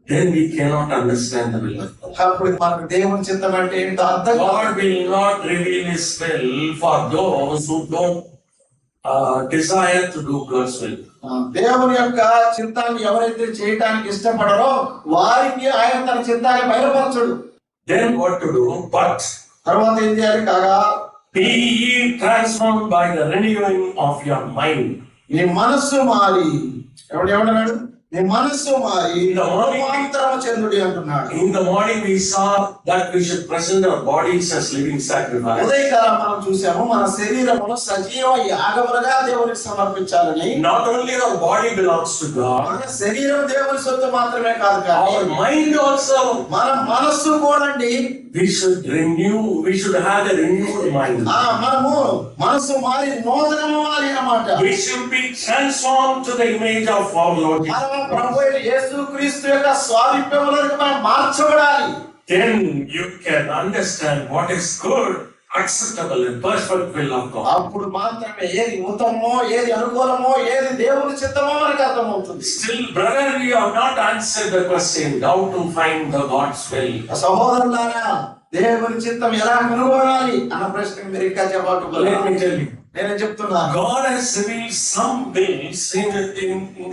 Then we cannot understand the will of God. అప్పుడు మనకు దేవుని చిత్తం అంటే ఏంటో అర్థం కాదు. God will not reveal His will for those who don't desire to do God's will. దేవుని యొక్క చిత్తాన్ని ఎవరైతే చేయడానికి ఇష్టపడరో వారికి ఆయన తన చిత్తాన్ని బయలుపరచడు. Then what to do? But తర్వాత ఏం చేయాలి? కాగా be ye transformed by the renewing of your mind. నీ మనస్సు మారి ఏమన్నాడు? నీ మనస్సు మారి రూపాంతరము చెందుడి అంటున్నాడు. In the morning we saw that we should present our bodies as living sacrifice. ఉదయకాలం మనం చూసాము మన శరీరమును సజీవ యాగములుగా దేవునికి సమర్పించాలని. Not only our body belongs to God, మన శరీరం దేవుని సొత్తు మాత్రమే కాదు కానీ our mind also. మన మనస్సు కూడా అండి We should have a renewed mind. మనము మనసు మారి నూతనము మారి అన్నమాట. We should be transformed to the image of our Lord Jesus. మనం ప్రభు అయిన యేసుక్రీస్తు యొక్క స్వారూప్యములోకి మనం మార్చబడాలి. Then you can understand what is good, acceptable and perfect will of God. అప్పుడు మాత్రమే ఏది ఉత్తమమో ఏది అనుకూలమో ఏది దేవుని చిత్తమో మనకు అర్థమవుతుంది. Still, brother, you have not answered the question how to find the God's will. సహోదరులారా, దేవుని చిత్తం ఎలా కనుగొనాలి అన్న ప్రశ్నకు మీరు ఇంకా జవాబు Let ఇవ్వాలి. me tell you. నేను చెప్తున్నా, God has revealed some wills in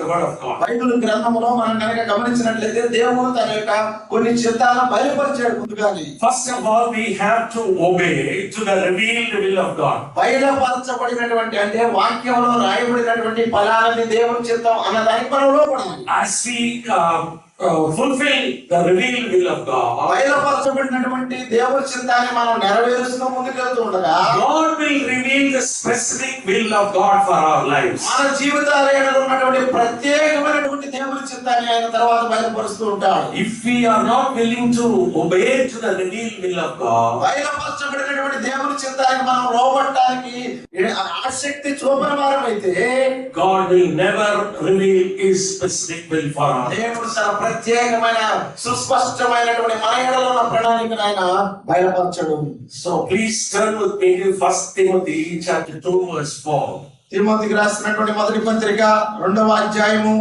the word of God. Bible గ్రంథములో మనం కనుక గమనించినట్లయితే దేవుడు తన యొక్క కొన్ని చిత్తాలను బయలుపరిచాడు ముందుగానే. First of all, we have to obey to the revealed will of God. బయలుపరచబడినటువంటి అంటే వాక్యంలో రాయబడినటువంటి ఫలాలని దేవుని చిత్తం అన్నదానికి మనం లోపడాలి. As we fulfill the revealed will of God, బయలుపరచబడినటువంటి దేవుని చిత్తాన్ని మనం నెరవేరుస్తూ ముందుకెళ్తూ ఉండగా God will reveal the specific will of God for our lives. మన జీవితాలలో ఉన్నటువంటి ప్రత్యేకమైనటువంటి దేవుని చిత్తాన్ని ఆయన తర్వాత బయలుపరుస్తూ ఉంటాడు. If we are not willing to obey to the revealed will of God, బయలుపరచబడినటువంటి దేవుని చిత్తాన్ని మనం లోబడటానికి ఆసక్తి చూపని వారమైతే God will never reveal His specific will for us. దేవుడు తన ప్రత్యేకమైన సుస్పష్టమైనటువంటి మన ఎడలో ఉన్న ప్రణాళికను ఆయన బయలుపరచడు. So please turn with me to 1 Timothy chapter 2 verse 4. తిమోతికి రాసినటువంటి మొదటి పత్రిక 2వ అధ్యాయము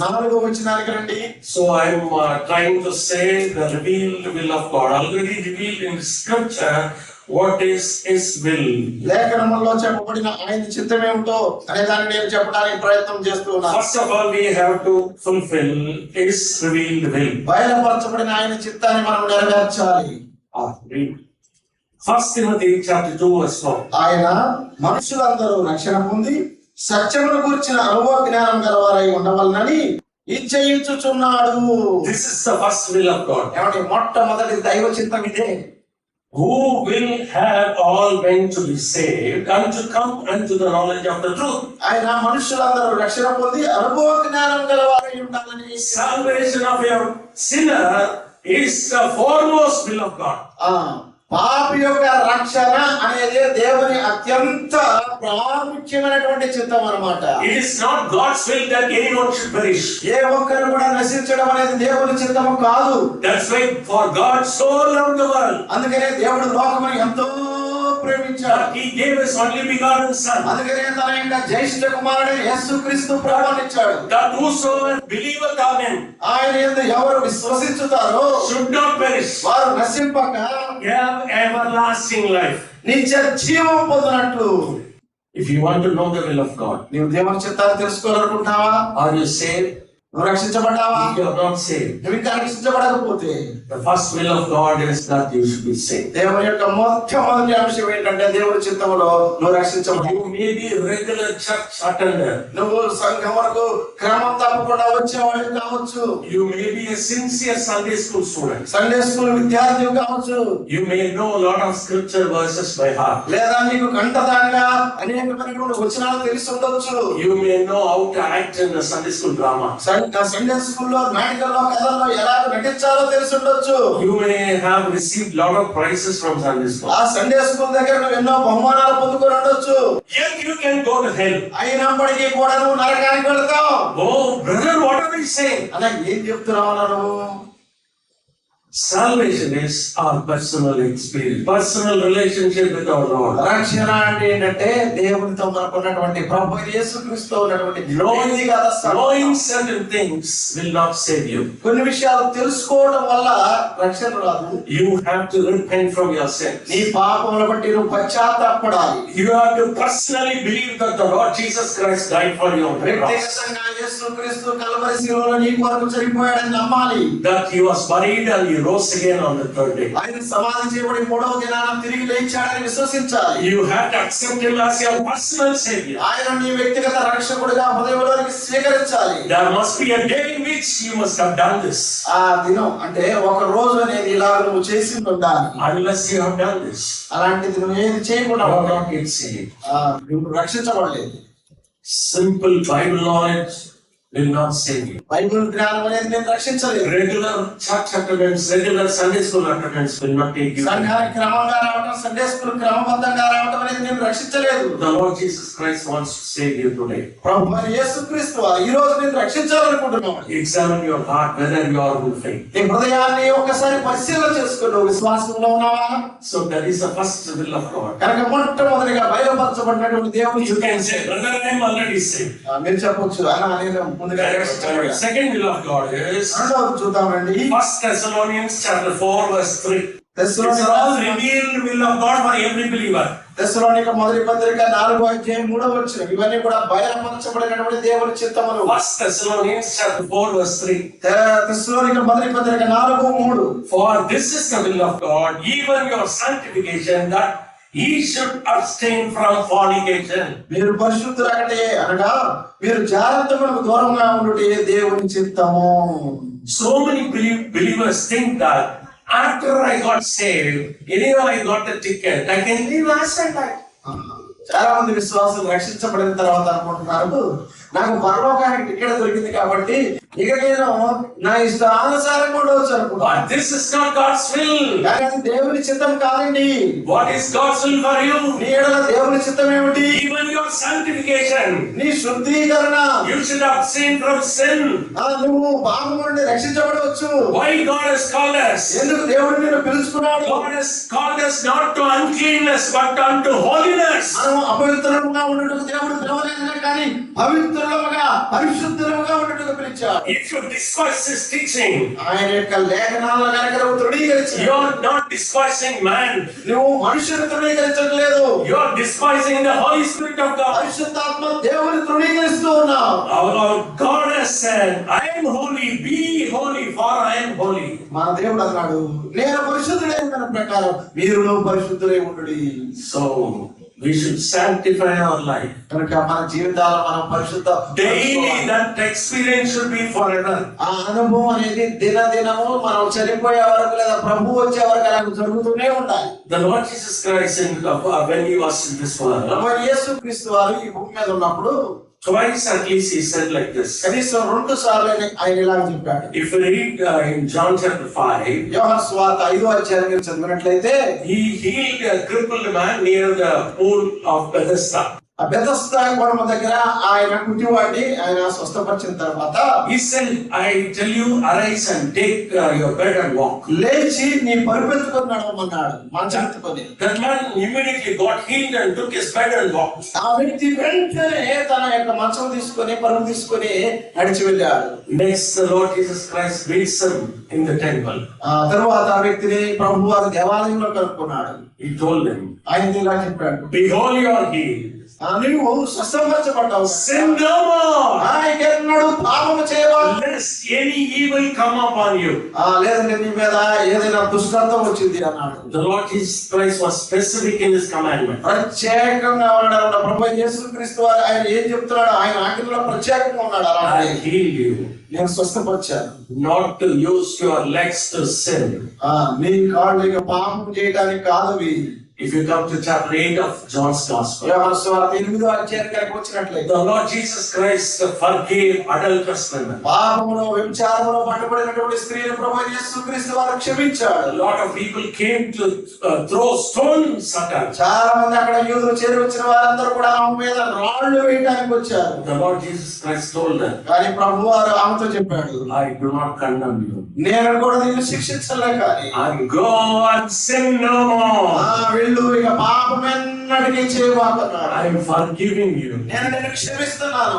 4వ వచనానికి రండి. So I'm trying to say the revealed will of God, already revealed in Scripture. What is His will? లేఖనములో చెప్పబడిన ఆయన చిత్తం ఏమిటో అనే దాన్ని నేను చెప్పడానికి ప్రయత్నం చేస్తూ ఉన్నాను. First of all, we have to fulfill His revealed will. బయలుపరచబడిన ఆయన చిత్తాన్ని మనం నెరవేర్చాలి. Read 1 Timothy chapter 2 verse 4. ఆయన మనుషులందరూ రక్షణ పొంది సత్యమును గురించిన అనుభవ జ్ఞానం గలవారై ఉండవలనని ఇచ్చయించుచున్నాడు. This is the first will of God. ఏమంటే మొట్టమొదటి దైవ చిత్తం ఇదే. Who will have all men to be saved and to come unto the knowledge of the truth. ఆయన మనుషులందరూ రక్షణ పొంది అనుభవ జ్ఞానం గలవారై ఉండాలని. Salvation of your sinner is the foremost will of God. పాపి యొక్క రక్షణ అనేది దేవుని అత్యంత ప్రాముఖ్యమైనటువంటి చిత్తం అన్నమాట. It is not God's will that anyone should perish. ఏ ఒక్కరు కూడా నశించడం అనేది దేవుని చిత్తము కాదు. That's why for God so loved the world, అందుకనే దేవుడు లోకమును ఎంతో ప్రేమించాడు. He gave His only begotten Son, అందుకనే తన యొక్క జ్యేష్ఠ కుమారుడైన యేసుక్రీస్తు ప్రాణాన్నిచ్చాడు. that whosoever believeth on Him ఆయన యందు ఎవరు విశ్వసించుతారో should not perish, వారు నశింపక have everlasting life. నిత్య జీవం పొందినట్లు. If you want to know the will of God, నీవు దేవుని చిత్తాన్ని తెలుసుకోవాలనుకుంటున్నావా? are you saved? నువ్వు రక్షించబడ్డావా? If you are not saved, నువ్వు ఇంకా రక్షించబడకపోతే the first will of God is that you should be saved. దేవుని యొక్క మొట్టమొదటి అంశం ఏంటంటే దేవుని చిత్తములో నువ్వు రక్షించబడాలి. You may be a regular church attender. నువ్వు సంఘమునకు క్రమం తప్పకుండా వచ్చేవాడు కావచ్చు. You may be a sincere Sunday school student. Sunday school విద్యార్థి కావచ్చు. You may know a lot of scripture verses by heart. లేదా నీకు కంఠదాగా అనేకమైనటువంటి వచనాలు తెలిసి ఉండొచ్చు. You may know how to act in the Sunday school drama. Sunday స్కూల్లో నాటకాల్లో కథల్లో ఎలా నటించాలో తెలిసి ఉండొచ్చు. You may have received lot of prizes from Sunday school. ఆ సండే స్కూల్ దగ్గర నువ్వు ఎన్నో బహుమానాలు పొందుకొని ఉండొచ్చు. Yet you can go to hell. అయినప్పటికీ కూడా నువ్వు నరకానికి వెళ్తావు. Oh brother, what are we saying? అలా ఏం చెప్తున్నావు నువ్వు? Salvation is our personal experience, personal relationship with our Lord. రక్షణ అంటే ఏంటంటే దేవునితో మనకు ఉన్నటువంటి ప్రభు యేసుక్రీస్తుతో ఉన్నటువంటి Knowing certain things will not save you. కొన్ని విషయాలు తెలుసుకోవడం వల్ల రక్షణ రాదు. You have to repent from your sins. నీ పాపముల బట్టి నువ్వు పశ్చాత్తాపపడాలి. You have to personally believe that the Lord Jesus Christ died for you on the cross. వ్యక్తిగతంగా యేసుక్రీస్తు కల్వరి శిలువలో నీ కొరకు చనిపోయాడని నమ్మాలి. That He was buried and He rose again on the third day. ఆయన సమాధి చేయబడి మూడవ దినాన తిరిగి లేచాడని విశ్వసించాలి. You have to accept him as your personal savior. ఆయన నీ వ్యక్తిగత రక్షకుడిగా హృదయంలోనికి స్వీకరించాలి. There must be a day in which you must have done this. ఆ దినం అంటే ఒక రోజు అనేది ఇలా నువ్వు చేసి ఉండాలి. Unless you have done this, అలాంటిది నువ్వు ఏది చేయకుండా you are not yet saved. నువ్వు రక్షించబడలేదు. Simple Bible knowledge will not save you. Bible జ్ఞానం అనేది నేను రక్షించలేదు. Regular church attendance, regular Sunday school attendance will not take you. సంఘానికి క్రమంగా రావడం, సండే స్కూల్ క్రమబద్ధంగా రావడం అనేది నేను రక్షించలేదు. The Lord Jesus Christ wants to save you today. ప్రభువైన యేసుక్రీస్తు ఈ రోజు నేను రక్షించాలనుకుంటున్నాను. Examine your heart whether you are in faith. నీ హృదయాన్ని ఒక్కసారి పరిశీలన చేసుకో, నువ్వు విశ్వాసంలో ఉన్నావా? So that is the first will of God. కనుక మొట్టమొదటిగా బయలుపరచబడినటువంటి దేవుడు. You can say, brother, I am already saved. మీరు చెప్పొచ్చు నేను ముందుగా రక్షించబడ్డాను. Second will of God is రెండవది చూద్దామండి. 1 Thessalonians chapter 4 verse 3. It's all revealed will of God for every believer. తెస్సలోనిక మొదటి పత్రిక 4:3 ఇవన్నీ కూడా బయలుపరచబడినటువంటి దేవుని చిత్తములు. 1 Thessalonians chapter 4 verse 3. తెస్సలోనిక మొదటి పత్రిక 4:3. For this is the will of God, even your sanctification, that ye should abstain from fornication. మీరు పరిశుద్ధులగటే అనగా మీరు జాగ్రత్తలకు దూరంగా ఉండుటే దేవుని చిత్తము. So many believers think that after I got saved, anyway I got a ticket, I can live as I like. చాలా మంది విశ్వాసులు రక్షించబడిన తర్వాత అనుకుంటున్నారు, నాకు పరలోకానికి టికెట్ దొరికింది కాబట్టి ఇక నేను నా ఇష్టానుసారంగా ఉండవచ్చు అనుకుంటున్నాను. But this is not God's will. కానీ అది దేవుని చిత్తం కాదండి. What is God's will for you? నీ ఎడల దేవుని చిత్తం ఏమిటి? Even your sanctification. నీ శుద్ధీకరణ. You should abstain from sin. నువ్వు పాపం నుండి రక్షించబడవచ్చు. Why God has called us? ఎందుకు దేవుడు నిన్ను పిలుచుకున్నాడు? God has called us not to uncleanness but unto holiness. మనం అపవిత్రంగా ఉండటకు దేవుడు పిలవలేదు, కానీ పవిత్రులుగా పరిశుద్ధులుగా ఉండటకు పిలిచాడు. If you despise His teaching, ఆయన యొక్క లేఖనాలను కనుక నువ్వు తృణీకరించావు, you are not despising man. నువ్వు మనుషుని తృణీకరించట్లేదు, You are despising the Holy Spirit of God. పరిశుద్ధాత్మ దేవుని తృణీకరిస్తూ ఉన్నావు. Our God has said, I am holy, be holy, for I am holy. మన దేవుడు అన్నాడు, నేను పరిశుద్ధుడై ఉన్న ప్రకారం మీరు పరిశుద్ధులై ఉండుడి. So we should sanctify our life. కనుక మన జీవితాల్లో మనం పరిశుద్ధ Daily that experience should be forever. ఆ అనుభవం అనేది దినదినము మనం చనిపోయే వరకు లేదా ప్రభు వచ్చే వరకు అలా జరుగుతూనే ఉండాలి. The Lord Jesus Christ, when He was in this world, మరి యేసుక్రీస్తు వారు ఈ భూమి మీద ఉన్నప్పుడు twice at least He said like this. కనీసం 2 సార్లు ఆయన ఇలా చెప్పాడు. If you read in John chapter 5, యోహాను సువార్త 5వ అధ్యాయం మీరు చదివినట్లయితే, He healed a crippled man near the pool of Bethesda. ఆ బెతస్దా కొలను దగ్గర ఆయన కుటివాడిని ఆయన స్వస్థపరిచిన తర్వాత He said, I tell you, arise and take your bed and walk. లేచి నీ పరుపెత్తుకొని నడవమన్నాడు, మంచం ఎత్తుకొని. That man immediately got healed and took his bed and walked. ఆ వ్యక్తి వెంటనే తన యొక్క మంచం తీసుకొని పరుపు తీసుకొని నడిచి వెళ్ళాడు. Next, the Lord Jesus Christ meets him in the temple. ఆ తరువాత ఆ వ్యక్తిని ప్రభువు వారి దేవాలయంలో కనుక్కున్నాడు. He told him, ఆయన ఇలా చెప్పాడు, behold, you are healed. నువ్వు స్వస్థపరచబడ్డావు. Sin no more. ఎన్నడూ పాపము చేయవాలి, Lest any evil come upon you. లేదంటే నీ మీద ఏదైనా దుష్టత్వం వచ్చింది అన్నాడు. The Lord Jesus Christ was specific in His commandment. ప్రత్యేకంగా ఉన్నాడు ప్రభు యేసుక్రీస్తు వారు. ఆయన ఏం చెప్తున్నాడు? ఆయన ఆజ్ఞలో ప్రత్యేకంగా ఉన్నాడు. I healed you. నేను స్వస్థపరిచాను. Not to use your legs to sin. నీ కాళ్ళు ఇక పాపం చేయడానికి కాదవి. If you come to chapter 8 of John's Gospel, యోహాను సువార్త 8వ అధ్యాయానికి వచ్చినట్లయితే, the Lord Jesus Christ forgave adulterous women. పాపములో వ్యభిచారములో పట్టుబడినటువంటి స్త్రీని ప్రభువైన యేసుక్రీస్తు వారు క్షమించాడు. A lot of people came to throw stones at her. చాలా మంది అక్కడ యూదులు చేరి వచ్చిన వారందరూ కూడా ఆమె మీద రాళ్ళు వేయడానికి వచ్చారు. The Lord Jesus Christ told them, కానీ ప్రభు వారు ఆమెతో చెప్పాడు, I do not condemn you. నేను కూడా నిన్ను శిక్షించలే, కానీ And go and sin no more. ఇక పాపం ఎన్నటికీ చేయబోతున్నాడు. I am forgiving you. నేను నిన్ను క్షమిస్తున్నాను.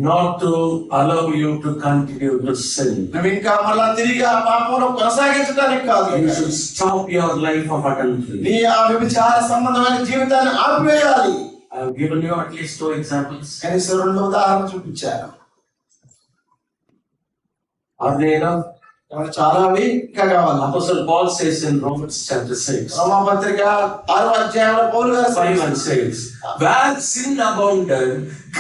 Not to allow you to continue to sin. నువ్వు ఇంకా మళ్ళా తిరిగి ఆ పాపంలో కొనసాగించడానికి కాదు. You should stop your life of adultery. నీ ఆ వ్యభిచార సంబంధమైన జీవితాన్ని ఆపివేయాలి. I have given you at least 2 examples. కనీసం 2 ఉదాహరణలు చూపించాను. Are they enough? మనకు చాలా అవి ఇంకా కావాలి. Apostle Paul says in Romans chapter 6, రోమాపత్రిక 6వ అధ్యాయంలో పౌలు గారు 5 and 6, where sin abounded,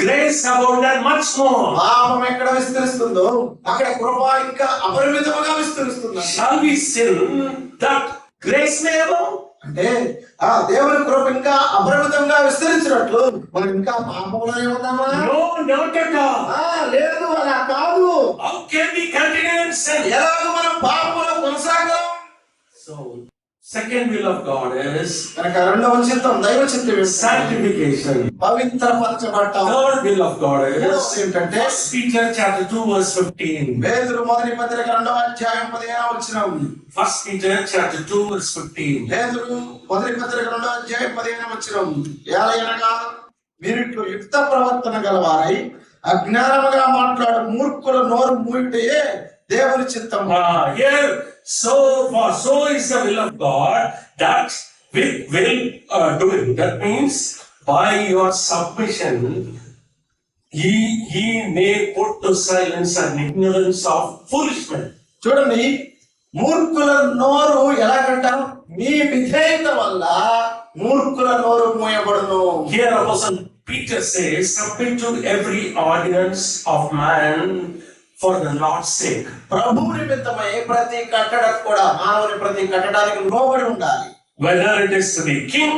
grace abounded much more. పాపం ఎక్కడ విస్తరిస్తుందో అక్కడ కృప ఇంకా అపరిమితముగా విస్తరిస్తుంది. Shall we sin that grace may abound? అంటే దేవుని కృప ఇంకా అపరిమితంగా విస్తరించినట్లు మనం ఇంకా పాపంలోనే ఉన్నామా? No, not at all. లేదు, అలా కాదు. How can we continue in sin? ఎలాగ మనం పాపంలో కొనసాగలం? So, second will of God is కనుక రెండవ చిత్తం దైవ చిత్తం sanctification. పవిత్రపరచబడటం. Third will of God is మూడవది ఏంటంటే 1 Peter chapter 2 verse 15. పేతురు మొదటి పత్రిక 2వ అధ్యాయం 15వ వచనం. 1 Peter chapter 2 verse 15. పేతురు మొదటి పత్రిక 2వ అధ్యాయం 15వ వచనం. ఏలయనగా మీరిట్లు యుక్త ప్రవర్తన గలవారై అజ్ఞానముగా మాట్లాడు మూర్ఖుల నోరు మూయుటయే దేవుని చిత్తం. Here, so is the will of God that we will do it. That means by your submission, he may put to silence and ignorance of foolish men. చూడండి, మూర్ఖుల నోరు ఎలాగంట? మీ విధేయత వల్ల మూర్ఖుల నోరు మూయబడును. Here Apostle Peter says, submit to every ordinance of man for the Lord's sake. ప్రభు నిమిత్తమై ప్రతి కట్టడకు కూడా మానవుని ప్రతి కట్టడానికి లోబడి ఉండాలి. Whether it is to be king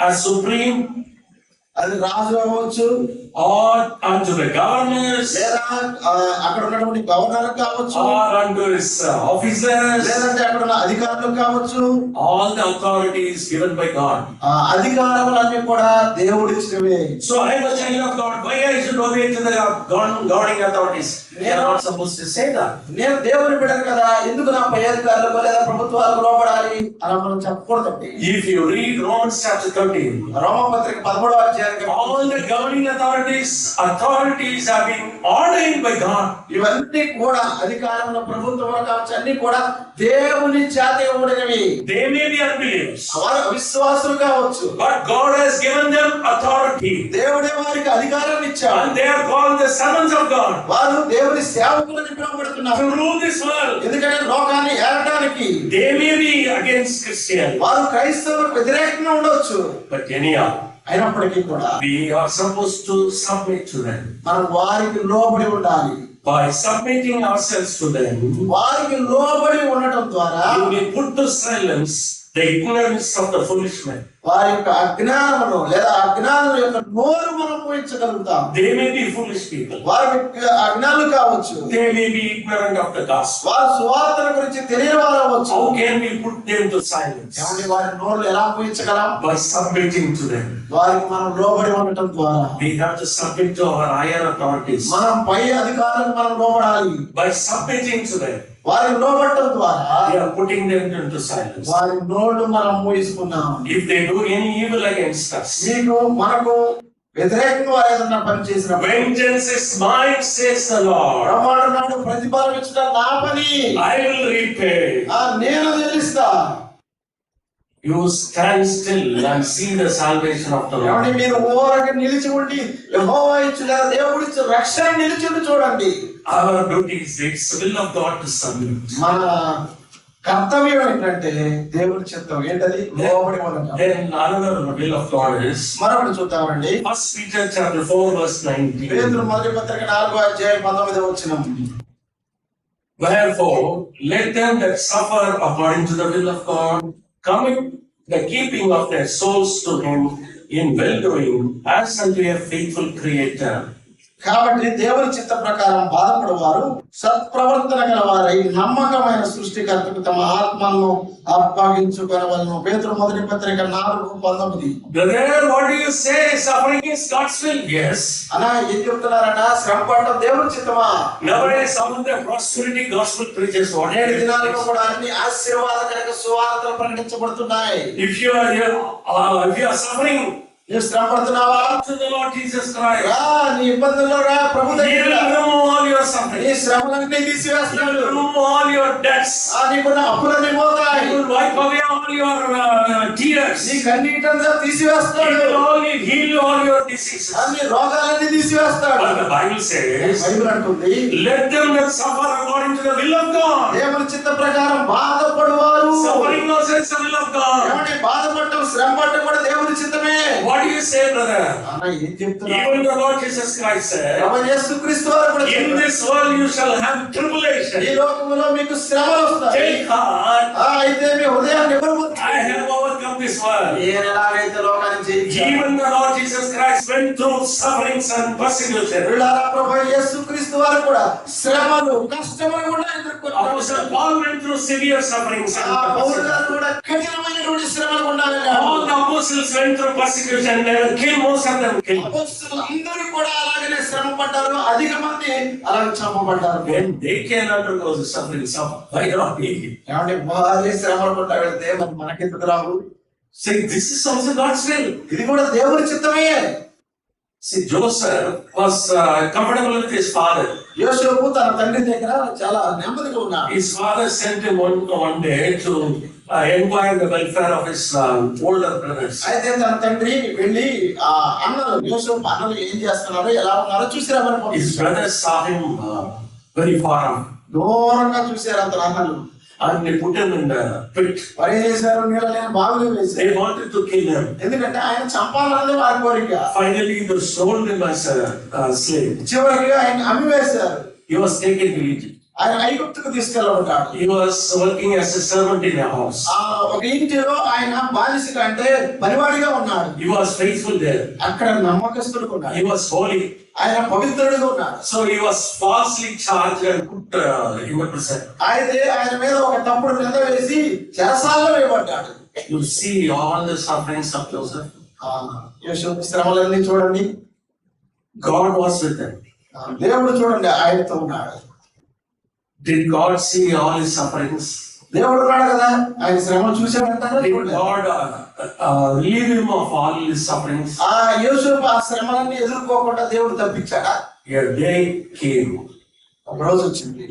as supreme, అది రాజు అవ్వచ్చు, or unto the governors, లేదా అక్కడ ఉన్నటువంటి గవర్నర్ కావచ్చు, or unto his officers, లేదంటే అక్కడ ఉన్న అధికారులు కావచ్చు. all the authority is given by God. అధికారములన్నీ కూడా దేవుడిచ్చినవే. So I am a child of God. Why I should obey to the governing authorities? We are not supposed to say that. నేను దేవుని బిడ్డను కదా, ఎందుకు నా పై అధికారులకు లేదా ప్రభుత్వాలకు లోబడాలి అలా మనం చెప్పకూడదండి. If you read Romans chapter 13, రోమపత్రిక 13వ అధ్యాయం, all the governing authorities have been ordained by God. ఇవన్నీ కూడా అధికారంలో ప్రభుత్వంలో కావచ్చు, అన్ని కూడా దేవుని చేత ఇవ్వబడినవి. They may be unbelievers, వారు అవిశ్వాసులు కావచ్చు, but God has given them authority, దేవుడే వారికి అధికారాన్ని ఇచ్చాడు. and they are called the servants of God వారు దేవుని సేవకులని పిలువబడుతున్నారు. to rule this world. ఎందుకంటే లోకాన్ని ఏలడానికి. They may be against Christianity, వారు క్రైస్తవులకు వ్యతిరేకంగా ఉండొచ్చు, but anyhow, అయినప్పటికీ కూడా we are supposed to submit to them. మనం వారికి లోబడి ఉండాలి. By submitting ourselves to them, వారికి లోబడి ఉండటం ద్వారా you may put to silence the ignorance of the foolish men. వారి యొక్క అజ్ఞానమును లేదా అజ్ఞానుల యొక్క నోరు మనం పోయించగలుగుతాం. They may be foolish people. వారి అజ్ఞానులు కావచ్చు, They may be ignorant of the gospel. వారు సువార్తల గురించి తెలియని వారు అవ్వచ్చు. How can we put them to silence? ఏమంటే వారి నోరులు ఎలా పోయించగలం? By submitting to them. వారికి మనం లోబడి ఉండటం ద్వారా. We have to submit to our higher authorities. మనం పై అధికారులకు మనం లోబడాలి. By submitting to them, వారికి లోబడటం ద్వారా we are putting them into silence. వారి నోళ్ళు మనం మూయిస్తున్నాం. If they do any evil against us, మనకు వ్యతిరేకంగా వారు ఏదన్నా పని చేసిన, vengeance is mine, says the Lord. ప్రమాణనాడు ప్రతిఫలం ఇచ్చడం నా పని, I will repay. నేను చెల్లిస్తా. You stand still and see the salvation of the Lord. మీరు ఊరక నిలిచి ఉండి యెహోవా ఇచ్చిన దేవుడిచ్చిన రక్షణ నిలిచి ఉండి చూడండి. Our duty is, it's the will of God to submit. మన కర్తవ్యం ఏంటంటే దేవుడి చిత్తం ఏంటది? లోబడి ఉండటం. Then another will of God is మరొకటి చూద్దామండి. 1 Peter chapter 4 verse 19. పేతురు మొదటి పత్రిక 4వ అధ్యాయం 19వ వచనం. Wherefore, let them that suffer according to the will of God commit the keeping of their souls to Him in well-doing as unto a faithful Creator. కాబట్టి దేవుని చిత్త ప్రకారం బాధపడేవారు సత్ప్రవర్తన గలవారై నమ్మకమైన సృష్టికర్తకు తమ ఆత్మను అప్పగించుకొనవలెను. పేతురు మొదటి పత్రిక 4:19. Brother, what do you say? Suffering is God's will. Yes. అలా ఏం చెప్తున్నారట? శ్రమ పడటం దేవుని చిత్తమా? Nowadays, some of the prosperity gospel preachers, what నేటి దినాలలో కూడా అన్ని ఆశీర్వాదకర సువార్తలు ప్రకటించబడుతున్నాయి. if you are suffering, నువ్వు శ్రమ పడుతున్నావా? To the Lord Jesus Christ. రా, నీ ఇబ్బందుల్లో రా, ప్రభు He దగ్గరికి will రా. remove all your నీ suffering. శ్రమలన్నీ He తీసివేస్తాడు. will remove all your debts. నీకున్న అప్పులన్నీ He పోతాయి. will wipe away all your tears. నీ కన్నీటంతా He తీసివేస్తాడు. will only heal all your diseases. అన్ని రోగాలన్నీ తీసివేస్తాడు. But the Bible says, Bible అంటుంది, let them that suffer according to the will of God. దేవుని చిత్త ప్రకారం బాధపడువారు. Suffering also is the will of God. ఏమంటే బాధపడటం, శ్రమ పడటం కూడా దేవుని చిత్తమే. What do you say, brother? అన్న ఏం చెప్తున్నా? Even the Lord Jesus Christ said, ప్రభు యేసుక్రీస్తు వారు కూడా in చెప్పారు, this world you shall have tribulation. ఈ లోకములో మీకు శ్రమలు వస్తాయి. Take heart, అయితే మీ హృదయాన్ని ఎవరు I have overcome this world. నేను ఎలాగైతే లోకాన్ని జయించాను. Even the Lord Jesus Christ went through sufferings and persecution. ప్రియులారా, ప్రభు యేసుక్రీస్తు వారు కూడా శ్రమలు, కష్టములు కూడా ఎదుర్కొన్నారు. Apostle Paul went through severe sufferings and Paul persecution. గారు కూడా కఠినమైనటువంటి శ్రమలు గుండా వెళ్ళారు. All the apostles went through persecution. They were killed, most of them killed. అపోస్తలులు అందరూ కూడా అలాగనే శ్రమ పడ్డారు. అధిక మంది అలాగే చంపబడ్డారు. When they can undergo the sufferings of why not me? ఏమంటే భారీ శ్రమలు గుండా వెళ్తే మరి మనకెందుకు రావు? See, this is also God's will. ఇది కూడా దేవుని చిత్తమే. See, Joseph was comfortable with his father. యోసేపు తన తండ్రి దగ్గర చాలా నెమ్మదిగా ఉన్నాడు. His father sent him one day to inquire the welfare of his older brothers. అయితే తన తండ్రి వెళ్ళి ఆ అన్నలు, యోసేపు అన్నలు ఏం చేస్తున్నారో, ఎలా ఉన్నారో చూసి రమ్మని His పంపించాడు. brothers saw him very far off, దూరంగా చూశారు అతను అన్నలు. and they put him in the pit. మరి ఏం చేశారు? నీళ్ళ లేని బావిలో వేశారు. They wanted to kill him. ఎందుకంటే ఆయన చంపాలన్నది వారి కోరిక. Finally, they sold him as a slave. చివరికి ఆయన అమ్మివేశారు. He was taken to Egypt. ఆయన ఐగుప్తుకు తీసుకెళ్ళబడ్డాడు. He was working as a servant in a house. ఒక ఇంటిలో ఆయన బానిసగా అంటే పనివాడిగా ఉన్నాడు. He was faithful there. అక్కడ నమ్మకస్తుడుగా ఉన్నాడు. He was holy. ఆయన పవిత్రుడిగా ఉన్నాడు. So he was falsely charged and put in the prison. అయితే ఆయన మీద ఒక తప్పుడు నింద వేసి చెరసాలలో వేయబడ్డాడు. You see all the sufferings of Joseph. యోసేపు శ్రమలన్నీ చూడండి. God was with him. దేవుడు చూడండి ఆయనతో ఉన్నాడు. Did God see all his sufferings? దేవుడు ఉన్నాడు కదా, ఆయన శ్రమలు చూసాడంటారా? Did God relieve him of all his sufferings? యోసేపు ఆ శ్రమలన్నీ ఎదుర్కోకుండా దేవుడు తప్పించాడా? A day came. ఒక రోజు వచ్చింది.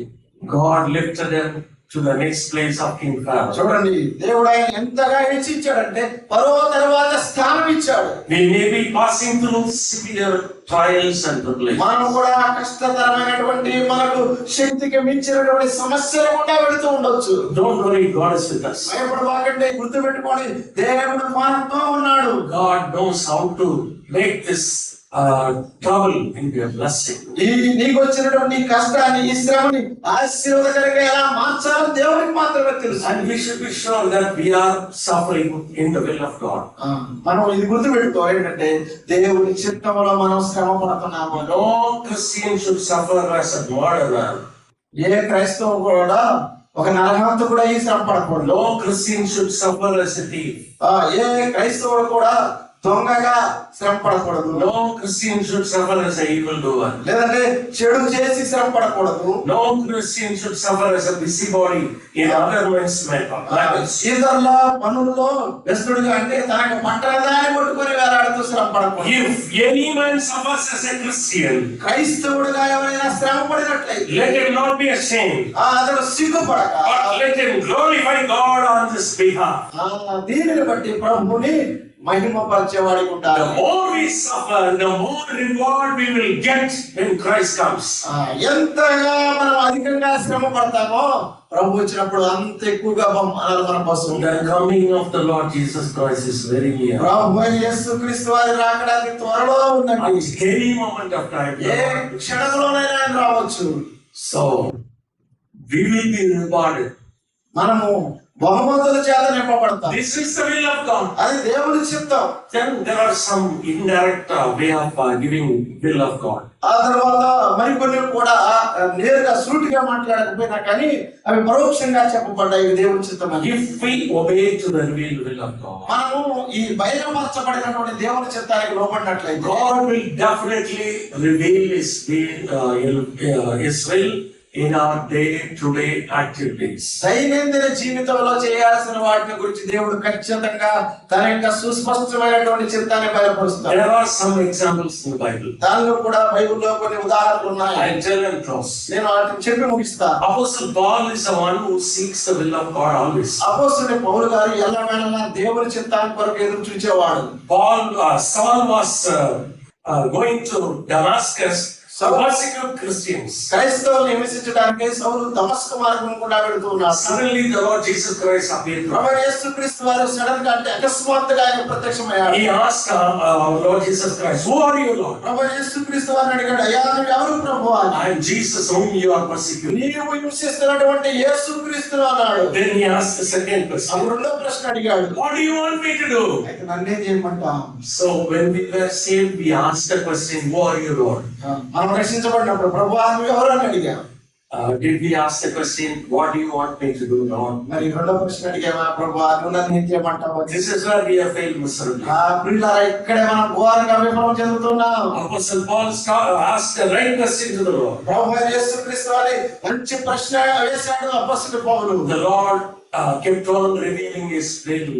God lifted him to the next place of King Pharaoh. చూడండి, దేవుడు ఆయన ఎంతగా హెచ్చించాడంటే పరో తర్వాత స్థానం ఇచ్చాడు. We may be passing through severe trials and tribulations. మనం కూడా కష్టతరమైనటువంటి, మనకు శక్తికి మించినటువంటి సమస్యలు గుండా వెళుతూ ఉండొచ్చు. Don't worry, God is with us. భయపడబాకండి, గుర్తుపెట్టుకోండి, దేవుడు మనతో ఉన్నాడు. God knows how to make this trouble into a blessing. నీకు వచ్చినటువంటి కష్టాన్ని, ఈ శ్రమని ఆశీర్వాదకరంగా ఎలా మార్చాలో దేవునికి మాత్రమే తెలుసు. And we should be sure that we are suffering in the will of God. మనం ఇది గుర్తుపెట్టుకో, ఏంటంటే దేవుని చిత్తంలో మనం శ్రమ పడుతున్నాము. No Christian should suffer as a murderer. ఏ క్రైస్తవు కూడా ఒక నరహంతకుడు అయి శ్రమ పడకూడదు. No Christian should suffer as a thief. ఏ క్రైస్తవుడు కూడా దొంగగా శ్రమ పడకూడదు. No Christian should suffer as an evildoer. లేదంటే చెడు చేసి శ్రమ పడకూడదు. No Christian should suffer as a busybody in other men's matters. ఇతరుల పనుల్లో వ్యస్తుడుగా, అంటే తనకు పట్టణ దాన్ని పట్టుకొని వేలాడుతూ శ్రమ పడకూడదు. If any man suffers as a Christian, క్రైస్తవుడుగా ఎవరైనా శ్రమ పడినట్లయితే let him not be ashamed, అతడు సిగ్గుపడక, but let him glorify God on this behalf. దీనిని బట్టి ప్రభువుని మహిమపరిచేవాడిగా ఉండాలి. The more we suffer, the more reward we will get when Christ comes. ఎంతగా మనం అధికంగా శ్రమ పడతామో ప్రభు వచ్చినప్పుడు అంత ఎక్కువగా బహుమానాలు మనకు వస్తుంది. The coming of the Lord Jesus Christ is very near. ప్రభు యేసుక్రీస్తు వారి రాకడానికి త్వరలో ఉందండి. At any moment of time. ఏ క్షణంలోనైనా ఆయన రావచ్చు. So we will be rewarded. మనము బహుమతుల చేత నింపబడతాం. This is the will of God. అది దేవుని చిత్తం. Then there are some indirect way of giving will of God. ఆ తర్వాత మరికొన్ని కూడా నేరుగా సూటిగా మాట్లాడకపోయినా కానీ అవి పరోక్షంగా చెప్పబడ్డాయి దేవుని చిత్తం అని. If we obey to the revealed will of God, మనము ఈ బయలుపరచబడినటువంటి దేవుని చిత్తానికి లోబడినట్లయితే God will definitely reveal His will in our day-to-day activities. దైనందిన జీవితంలో చేయాల్సిన వాటిని గురించి దేవుడు ఖచ్చితంగా తన యొక్క సుస్పష్టమైనటువంటి చిత్తాన్ని బయలుపరుస్తాడు. There are some examples in the Bible. దానిలో కూడా బైబిల్లో కొన్ని ఉదాహరణలు ఉన్నాయి. I'll tell and close. నేను వాటిని చెప్పి ముగిస్తాను. Apostle Paul is the one who seeks the will of God always. అపోస్తలుడైన పౌలు గారు ఎల్లవేళలా దేవుని చిత్తాన్ని కొరకు ఎదురు చూచేవాడు. Saul was going to Damascus to persecute Christians. క్రైస్తవులు హింసించడానికి సౌలు దమస్కు మార్గం గుండా వెళుతూ ఉన్నాడు. Suddenly the Lord Jesus Christ appeared to him. ప్రభువైన యేసుక్రీస్తు వారు సడన్ గా అంటే అకస్మాత్తుగా ఆయన ప్రత్యక్షమయ్యాడు. He asked Lord Jesus Christ, "Who are you, Lord?" ప్రభువైన యేసుక్రీస్తు వారిని అడిగాడు, అయ్యా నువ్వు ఎవరు ప్రభువా? "I am Jesus whom you are persecuting." నీవు హింసిస్తున్నటువంటి యేసుక్రీస్తును అన్నాడు. Then he asked the second question. అప్పుడు రెండో ప్రశ్న అడిగాడు, "What do you want me to do?" అయితే నన్నేం చేయమంటావు? So when we were saved, we asked the question, "Who are you, Lord?" మనం రక్షించబడినప్పుడు ప్రభువా నువ్వు ఎవరు అని అడిగాం. Did we ask the question, "What do you want me to do, Lord?" మరి రెండో ప్రశ్న అడిగామా, ప్రభువా నువ్వు నన్ను ఏం చేయమంటావు? This is where we have failed miserably. ప్రియులారా ఇక్కడే మనం ఘోరంగా విఫలం చెందుతున్నాం. Apostle Paul asked the right question to the Lord. ప్రభువైన యేసుక్రీస్తు వారి మంచి ప్రశ్న వేశాడు అపొస్తలుడు పౌలు. The Lord kept on revealing His will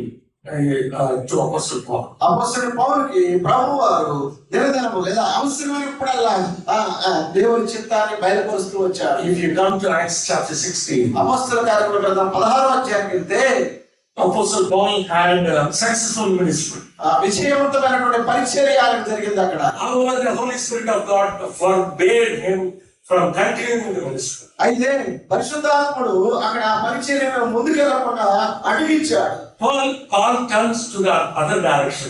to Apostle Paul. అపొస్తలుడు పౌలుకి ప్రభువు వారు దినదినము లేదా అవసరమైనప్పుడల్లా దేవుని చిత్తాన్ని బయలుపరుస్తూ వచ్చాడు. If you come to Acts chapter 16, అపొస్తలుల కార్యముల గ్రంథం 16వ అధ్యాయానికి వెళ్తే Apostle Paul had a successful ministry. విజయవంతమైనటువంటి పరిచర్య ఆయనకు జరిగింది అక్కడ. However, the Holy Spirit of God forbade him from continuing the ministry. అయితే పరిశుద్ధాత్ముడు అక్కడ ఆ పరిచర్యను ముందుకెళ్లకుండా అడ్డగించాడు. Paul turns to the other direction.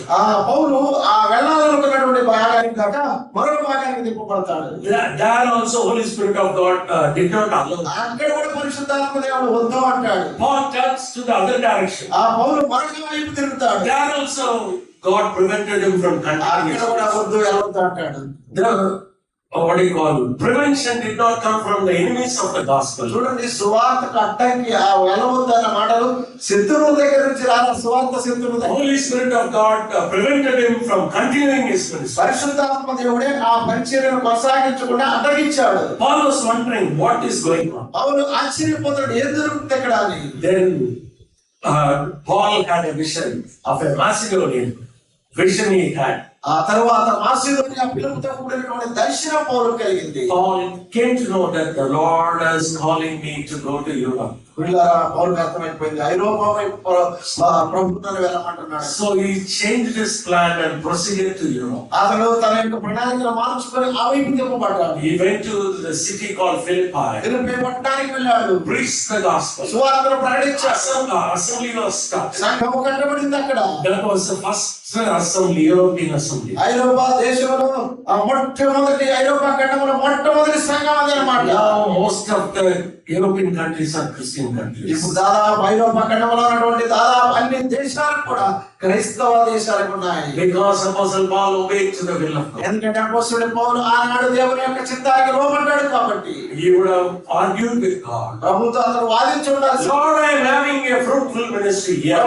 పౌలు ఆ వెళ్ళాలనుకున్నటువంటి భాగానికి కాక మరొక భాగానికి తిప్పబడతాడు. There also Holy Spirit of God did not allow. అక్కడ కూడా పరిశుద్ధాత్మ దేవుడు వద్దు అంటాడు. Paul turns to the other direction. పౌలు మరొక వైపు తిరుగుతాడు. There also God prevented him from continuing. అక్కడ కూడా వద్దు వెళ్ళొద్దు అంటాడు. What do you call prevention did not come from the enemies of the gospel. చూడండి సువార్తకు అడ్డంకి ఆ వెళ్ళవద్దు అన్న మాటలు శత్రువుల దగ్గర నుంచి రాన సువార్త శత్రువుల దగ్గర. Holy Spirit of God prevented him from continuing his ministry. పరిశుద్ధాత్మ దేవుడే ఆ పరిచర్యను కొనసాగించకుండా అడ్డగించాడు. Paul was wondering what is going on. పౌలు ఆశ్చర్యపోతాడు ఏం జరుగుతుంది ఇక్కడ అని. Then Paul had a vision of a Macedonian vision he had. ఆ తర్వాత మాసిదోనియా పిలుపుతో కూడినటువంటి దర్శనం పౌలు కలిగింది. Paul came to know that the Lord is calling me to go to Europe. పౌలుకు అర్థమైపోయింది ఐరోపా వైపు ప్రభుత్వాన్ని వెళ్ళమంటున్నాడు. So he changed his plan and proceeded to Europe. అతను తన యొక్క ప్రణాళికను మార్చుకొని ఆ వైపు తిప్పబడ్డాడు. He went to the city called Philippi. Philippi పట్టణానికి వెళ్ళాడు. Preached the gospel. సువార్తను ప్రకటించాడు. Assembly was started. సంఘము కట్టబడింది అక్కడ. That was the first assembly, European assembly. ఐరోపా దేశంలో మొట్టమొదటి ఐరోపా ఖండంలో మొట్టమొదటి సంఘం అదనమాట. Now most of the European countries are Christian countries. ఇప్పుడు దాదాపు ఐరోపా ఖండంలో ఉన్నటువంటి దాదాపు అన్ని దేశాలు కూడా క్రైస్తవ దేశాలు ఉన్నాయి. Because Apostle Paul obeyed to the will of God. ఎందుకంటే అపోస్తలుడు పౌలు ఆనాడు దేవుని యొక్క చిత్తానికి లోబడ్డాడు కాబట్టి. He would have argued with God. ప్రభుతో అతను వాదించి ఉండాలి. Lord, I am having a fruitful ministry here.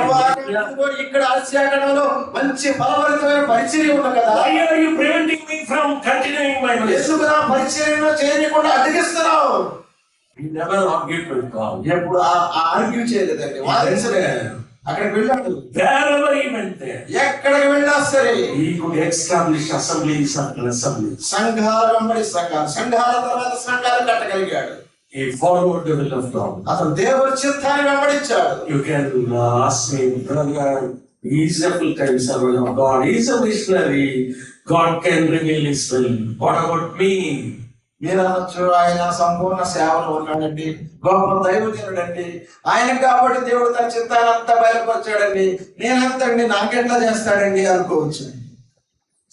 ఇక్కడ ఆసియా ఖండంలో మంచి ఫలభరితమైన పరిచర్య ఉంది కదా. Why are you preventing me from continuing my ministry? ఎందుకు నా పరిచర్యను చేయకుండా అడ్డగిస్తున్నావు? He never argued with God. ఎప్పుడు ఆర్గ్యూ చేయలేదండి, వాదించలేదు. అక్కడికి వెళ్ళాడు. Wherever he went there, ఎక్కడికి వెళ్ళా సరే he could establish assemblies after assemblies. సంఘాల వెంబడి సంఘాలు, సంఘాల తర్వాత సంఘాలు కట్టగలిగాడు. He followed the will of God. అతను దేవుని చిత్తాన్ని వెంబడించాడు. You can ask me, brother, he is a full-time servant of God. He is a missionary. God can reveal His will. What about me? మీరు అనొచ్చు ఆయన సంపూర్ణ సేవలో ఉన్నాడండి, గొప్ప దైవజనుడండి, ఆయన కాబట్టి దేవుడు తన చిత్తాన్ని అంతా బయలుపరిచాడండి, నేనంతండి నాకెట్లా చేస్తాడండి అనుకోవచ్చు.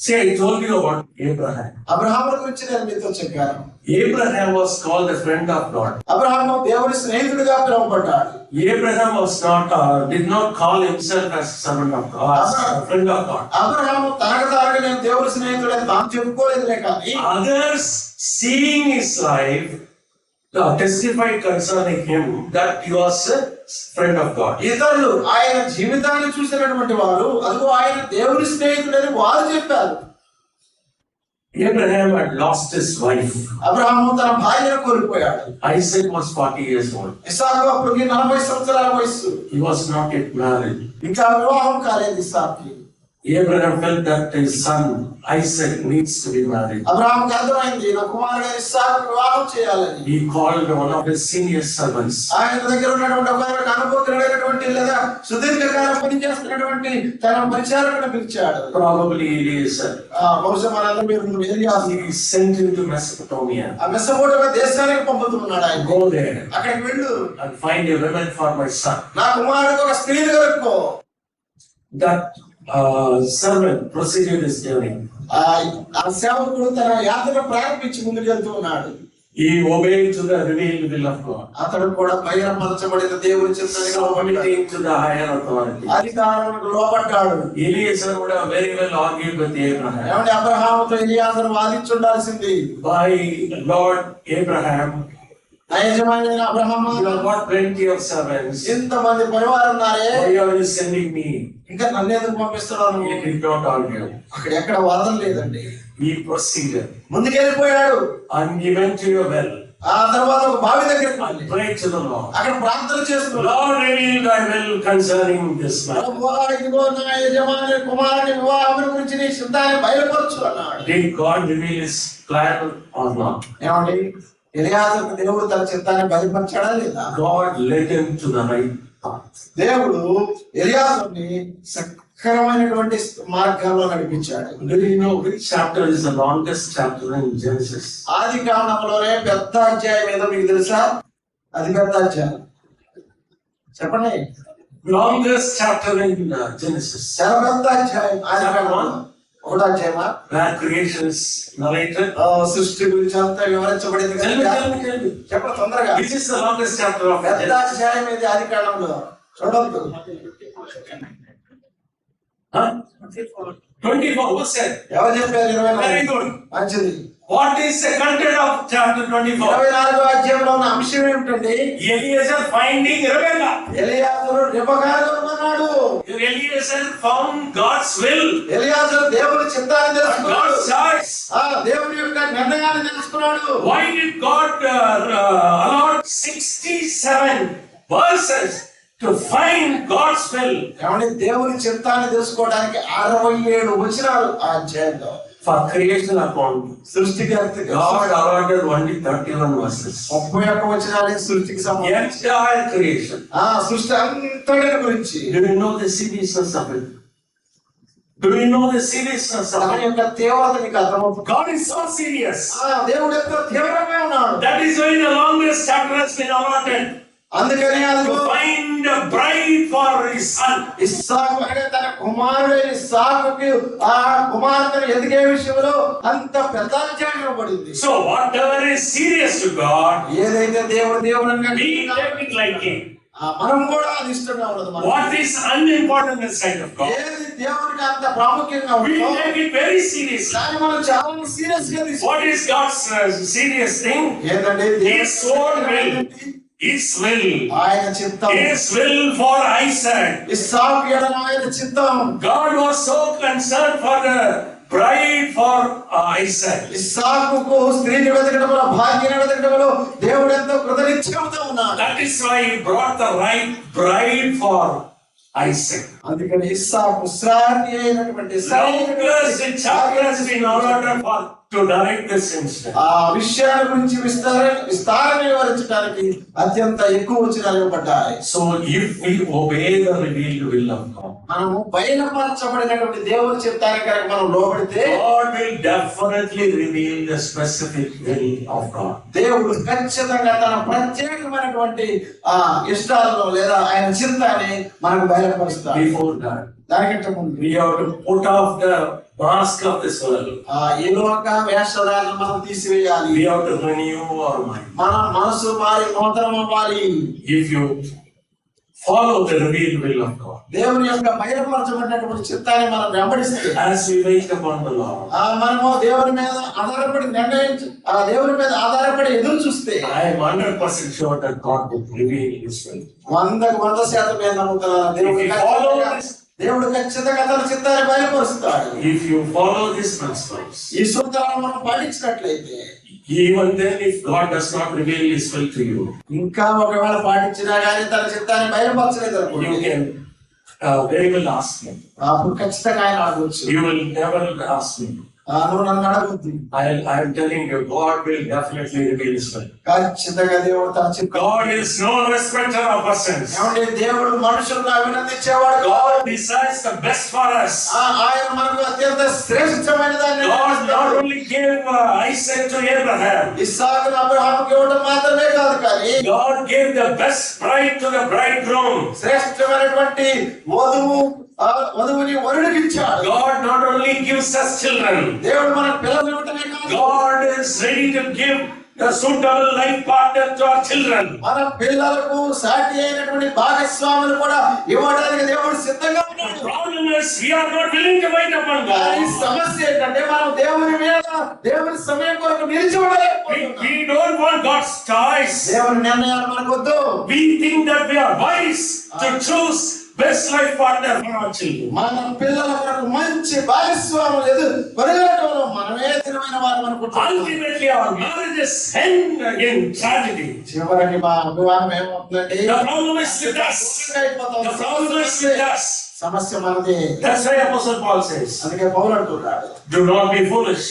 See, I told you about Abraham. Abraham గురించి నేను మీతో చెప్పాను. Abraham was called a friend of God. Abraham దేవుని స్నేహితుడిగా పిలువబడ్డాడు. Abraham did not call himself as a servant of God, as a friend of God. Abraham తనకు తానుగా నేను దేవుని స్నేహితుడని తాను చెప్పుకోలేదులే కానీ others seeing his life testified concerning him that he was a friend of God. ఇతరులు ఆయన జీవితాన్ని చూసినటువంటి వారు అదిగో ఆయన దేవుని స్నేహితుడని వారు చెప్పారు. Abraham had lost his wife. Abraham తన భార్యను కోల్పోయాడు. Isaac was 40 years old. ఇస్సాకు అప్పటికి 40 సంవత్సరాల వయస్సు. He was not yet married. ఇంకా వివాహం కాలేదు ఇస్సాకుకి. Abraham felt that his son Isaac needs to be married. అబ్రహాముకి అర్థమైంది నా కుమారుడు ఇస్సాకు వివాహం చేయాలని. He called one of his senior servants. ఆయన దగ్గర ఉన్నటువంటి ఒక అనుభవజ్ఞుడైనటువంటి లేదా సుదీర్ఘకాలం పనిచేస్తున్నటువంటి తన పరిచారకుని పిలిచాడు. Probably Eliezer. బహుశా మనందరం మీరు ఎలియాసు. He sent him to Mesopotamia. ఆ మెసొపొటామియా దేశానికి పంపుతున్నాడు ఆయన. Go there అక్కడికి వెళ్ళు and find a woman for my son. నా కుమారుడికి ఒక స్త్రీని కలుపుకో. That servant proceeded his journey. ఆ సేవకుడు తన యాత్ర ప్రారంభించి ముందుకు వెళ్తూ ఉన్నాడు. He obeyed to the revealed will of God. అతడు కూడా బహిరంగపరచబడిన దేవుని చిత్తానికి Submitting to the higher authority. అధికారానికి లోబడ్డాడు. Eliezer would have very well argued with Abraham. ఏమంటే అబ్రహాముతో ఎలియాజరు వాదించుండాల్సింది. By Lord Abraham, నా యజమాని Abraham, you have got plenty of servants. ఇంతమంది పరివారం ఉన్నారే, Why are you sending me? ఇంకా నన్ను ఎందుకు పంపిస్తున్నాను? He did not argue. అక్కడ ఎక్కడ వాదన లేదండి. He proceeded ముందుకెళ్ళిపోయాడు. and he went to a well. ఆ తర్వాత ఒక బావి దగ్గరికి వెళ్ళి Prayed to the Lord. అక్కడ ప్రార్థన చేస్తున్నాడు. Lord, reveal thy will concerning this man. ప్రభువా, ఇదిగో నా యజమాని కుమారుని వివాహం గురించి నీ సిద్ధాన్ని బయలుపరచు అన్నాడు. Did God reveal his plan or not? ఏమండి, ఎలియాజరుకు దేవుడు తన చిత్తాన్ని బయలుపరచాడా లేదా? God led him to the right path. దేవుడు ఎలియాజరుని సక్రమైనటువంటి మార్గంలో నడిపించాడు. Do you know which chapter is the longest chapter in Genesis? ఆదికాండంలోనే పెద్ద అధ్యాయం ఏదో మీకు తెలుసా? అది పెద్ద అధ్యాయం. చెప్పండి. Longest chapter in Genesis. చాలా పెద్ద అధ్యాయం. ఆదికాండం ఒకటో అధ్యాయమా? Where creation is narrated. సృష్టి గురించి అంతా వివరించబడింది. Tell me. చెప్పండి తొందరగా. Which is the longest chapter of పెద్ద Genesis? అధ్యాయం ఇది ఆదికాండంలో. చూడొద్దు. 24. Who said? ఎవరు చెప్పారు? 24. Very good. మంచిది. What is the content of chapter 24? 24వ అధ్యాయంలో ఉన్న అంశం ఏమిటండి? Eliezer finding Rebecca. ఎలియాజరు రిబకాను కనుగొన్నాడు. Eliezer found God's will. ఎలియాజరు దేవుని చిత్తాన్ని తెలుసుకున్నాడు. God's choice. దేవుని యొక్క నిర్ణయాన్ని తెలుసుకున్నాడు. Why did God allot 67 verses to find God's will? ఏమంటే దేవుని చిత్తాన్ని తెలుసుకోవడానికి 67 వచనాలు ఆ అధ్యాయంలో. For creation account, సృష్టికర్త God allotted only 31 verses. 31 వచనాలే సృష్టికి సంబంధించి. Entire creation. సృష్టి అంతటి గురించి. Do you know the seriousness of it? Do you know the seriousness of దాని it? యొక్క తీవ్రత నీకు అర్థమవుతుంది. God is so serious. దేవుడు ఎంతో తీవ్రంగా ఉన్నాడు. That is why the longest chapter has been allotted. అందుకని To find a bride for his son. ఇస్సాకు అంటే తన కుమారుడైన ఇస్సాకుకి ఆ కుమార్తెను ఎదిగే విషయంలో అంత పెద్ద అధ్యాయం ఇవ్వబడింది. So whatever is serious to God, ఏదైతే దేవుడు we take it like him. మనం కూడా అది ఇష్టంగా ఉండదు. What is unimportant in the sight of God, ఏది దేవుడికి అంత ప్రాముఖ్యంగా we ఉందో take it very seriously. దాన్ని మనం చాలా సీరియస్ గా తీసుకుంటాం. What is God's serious thing? ఏంటంటే His own will. His will. ఆయన చిత్తం. His will for Isaac. ఇస్సాకు యందు ఆయన చిత్తం. God was so concerned for the bride for Isaac. ఇస్సాకుకు స్త్రీని వెతకడంలో భార్యను వెతకడంలో దేవుడు ఎంతో కృతనిశ్చయంతో ఉన్నాడు. That is why he brought the right bride for Isaac. అందుకని ఇస్సాకు శ్రాని అయినటువంటి Countless chapters in order for to direct this incident. ఆ విషయాల గురించి విస్తారంగా వివరించడానికి అత్యంత ఎక్కువ వచనాలు ఇవ్వబడ్డాయి. So if we obey the revealed will of God, మనము బయలుపరచబడినటువంటి దేవుని చిత్తానికి కనుక మనం లోబడితే God will definitely reveal the specific will of God. దేవుడు ఖచ్చితంగా తన ప్రత్యేకమైనటువంటి ఇష్టాలను లేదా ఆయన చిత్తాన్ని మనకు బయలుపరుస్తాడు. Before that, దానికంటే ముందు we have to put off the mask of this world. ఈ లోక వేషధారణను మనం తీసివేయాలి. We have to renew our mind. మన మనసు మారి నూతనం అవ్వాలి. If you follow the revealed will of God, దేవుని యొక్క బయలుపరచబడినటువంటి చిత్తాన్ని మనం వెంబడిస్తే as we wait upon the Lord, మనము దేవుని మీద ఆధారపడి దేవుని మీద ఆధారపడి ఎదురు చూస్తే I am 100% sure that God will reveal His will. 100% నేను నమ్ముతున్నాను. If we follow this దేవుడు ఖచ్చితంగా తన చిత్తాన్ని బయలుపరుస్తాడు. If you follow these principles, ఈ సూత్రాలను మనం పాటించినట్లయితే, even then if God does not reveal His will to you, ఇంకా ఒకవేళ పాటించినా గానీ తన చిత్తాన్ని బయలుపరచలేదు you అనుకోండి, can very well ask Him. అప్పుడు ఖచ్చితంగా ఆయన అడగవచ్చు. You will never ask me. నువ్వు నన్ను అడగొద్దు. I am telling you, God will definitely reveal His will. ఖచ్చితంగా దేవుడు తన చిత్తం. God is no respecter of persons. ఏమంటే దేవుడు మనుషులను అభినందించేవాడు. God decides the best for us. ఆయన మనకు అత్యంత శ్రేష్టమైన దాన్ని God not only gave Isaac to Abraham, ఇస్సాకును అబ్రహాముకు ఇవ్వడం మాత్రమే కాదు, కానీ God gave the best bride to the bridegroom. శ్రేష్టమైనటువంటి వధువుని వరుడికి ఇచ్చాడు. God not only gives us children, దేవుడు మనకు పిల్లలు ఇవ్వటమే కాదు, God is ready to give the suitable life partner to our children. మన పిల్లలకు సాటి అయినటువంటి భాగస్వాములు కూడా ఇవ్వడానికి దేవుడు సిద్ధంగా ఉన్నాడు. The problem is we are not willing to wait upon కానీ God. సమస్య ఏంటంటే మనం దేవుని మీద దేవుని సమయం కొరకు నిలిచి ఉండలేకపోతున్నాం. We don't want God's choice. దేవుని నిర్ణయాలు మనకు వద్దు. We think that we are wise to choose best life partner for our children. మన పిల్లల కొరకు మంచి భాగస్వాములు కొనగలటంలో మనమే స్థిరమైన వారు అనుకుంటున్నాం. Ultimately our marriages end in tragedy. చివరికి మా వివాహం ఏమవుతుందండి? The problem is with us. The problem is with us. సమస్య మనది. That's why Apostle Paul says, అందుకే పౌలు అంటున్నాడు, do not be foolish.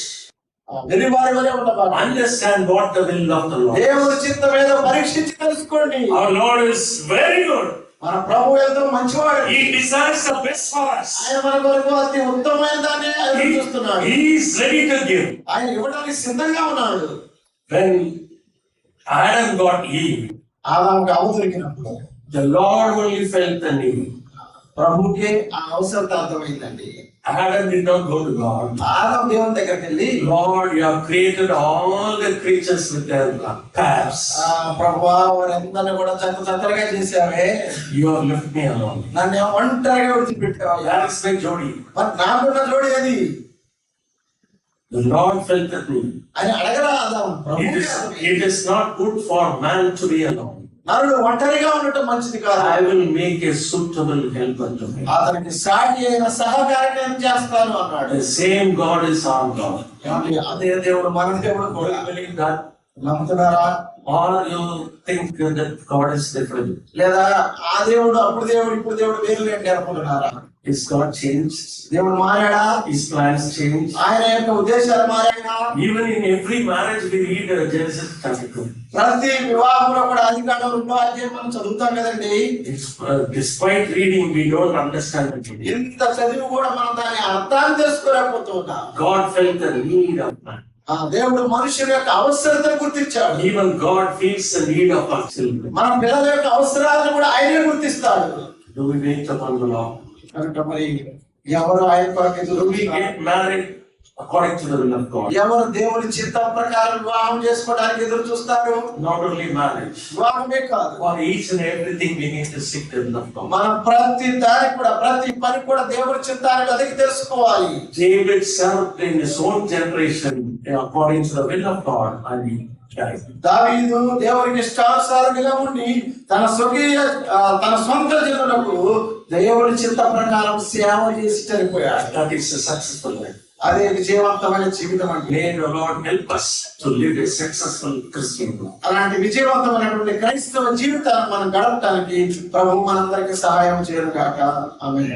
వెర్రివారి వలె ఉండబాకు. Understand what the will of the Lord. దేవుని చిత్తం ఏదో పరీక్షించి తెలుసుకోండి. Our Lord is very good. మన ప్రభు ఎంతో మంచివాడు. He desires the best for us. ఆయన మన కొరకు అతి ఉత్తమమైన దాన్ని ఆయన చూస్తున్నాడు. He is ready to give. ఆయన ఇవ్వడానికి సిద్ధంగా ఉన్నాడు. When Adam got Eve, ఆదాముకు అవ్వ దొరికినప్పుడు the Lord only felt the need. ప్రభుకి ఆ అవసరత అర్థమైందండి. Adam did not go to God. ఆదాము దేవుని దగ్గరికి వెళ్ళి, Lord, you have created all the creatures with their pairs. ప్రభువా వారందరినీ కూడా జతలుగా Chesave, You have left me alone. నన్ను ఒంటరిగా విడిచిపెట్టావు. That is my jodi. మరి నాకున్న జోడి అది. The Lord felt the need. అని అడగరా ఆదాము. It is not good for man to be alone. నరుడు ఒంటరిగా ఉండటం మంచిది కాదు. I will make a suitable helper to him. అతనికి సాటి అయిన సహకారం నేను చేస్తాను అన్నాడు. The same God is our God. ఏమండి, అదే దేవుడు మన దేవుడు Do కూడా. you believe that? నమ్ముతున్నారా? Or you think that God is different? లేదా ఆ దేవుడు అప్పుడు దేవుడు ఇప్పుడు దేవుడు వేరు లేండి అనుకుంటున్నారా? Is God changed? దేవుడు మారాడా? His plans changed? ఆయన యొక్క ఉద్దేశాలు మారాయా? Even in every marriage we read Genesis chapter 2. ప్రతి వివాహంలో కూడా ఆదికాండం 2వ అధ్యాయం మనం చదువుతాం కదండి. Despite reading, we don't understand it. ఇంత చదివి కూడా మనం దాని అర్థాన్ని తెలుసుకోలేకపోతున్నాం. God felt the need of man. దేవుడు మనుషుల యొక్క అవసరతను గుర్తించాడు. Even God feels the need of our children. మన పిల్లల యొక్క అవసరాలను కూడా ఆయనే గుర్తిస్తాడు. Do we wait upon the Lord? కనుక మరి ఎవరు ఆయన కొరకు ఎదురు Do we get married according to the will of God? ఎవరు దేవుని చిత్తం ప్రకారం వివాహం చేసుకోవడానికి ఎదురు చూస్తారు? Not only marriage. వివాహమే కాదు, For each and everything we need to seek the will of God. మనం ప్రతి దానికి కూడా ప్రతి పని కూడా దేవుని చిత్తాన్ని వెతికి తెలుసుకోవాలి. David served in his own generation according to the will of God and he died. దావీదు దేవునికి ఇష్టానుసారంగా ఉండి తన సొంత జనులకు దేవుని చిత్త ప్రకారం సేవ చేసి చనిపోయాడు. That is a successful life. అదే విజయవంతమైన జీవితం అంటే. May the Lord help us to live a successful Christian life. అలాంటి విజయవంతమైనటువంటి క్రైస్తవ జీవితాన్ని మనం గడపడానికి ప్రభు మనందరికీ సహాయం చేయను గాక. ఆమేన్.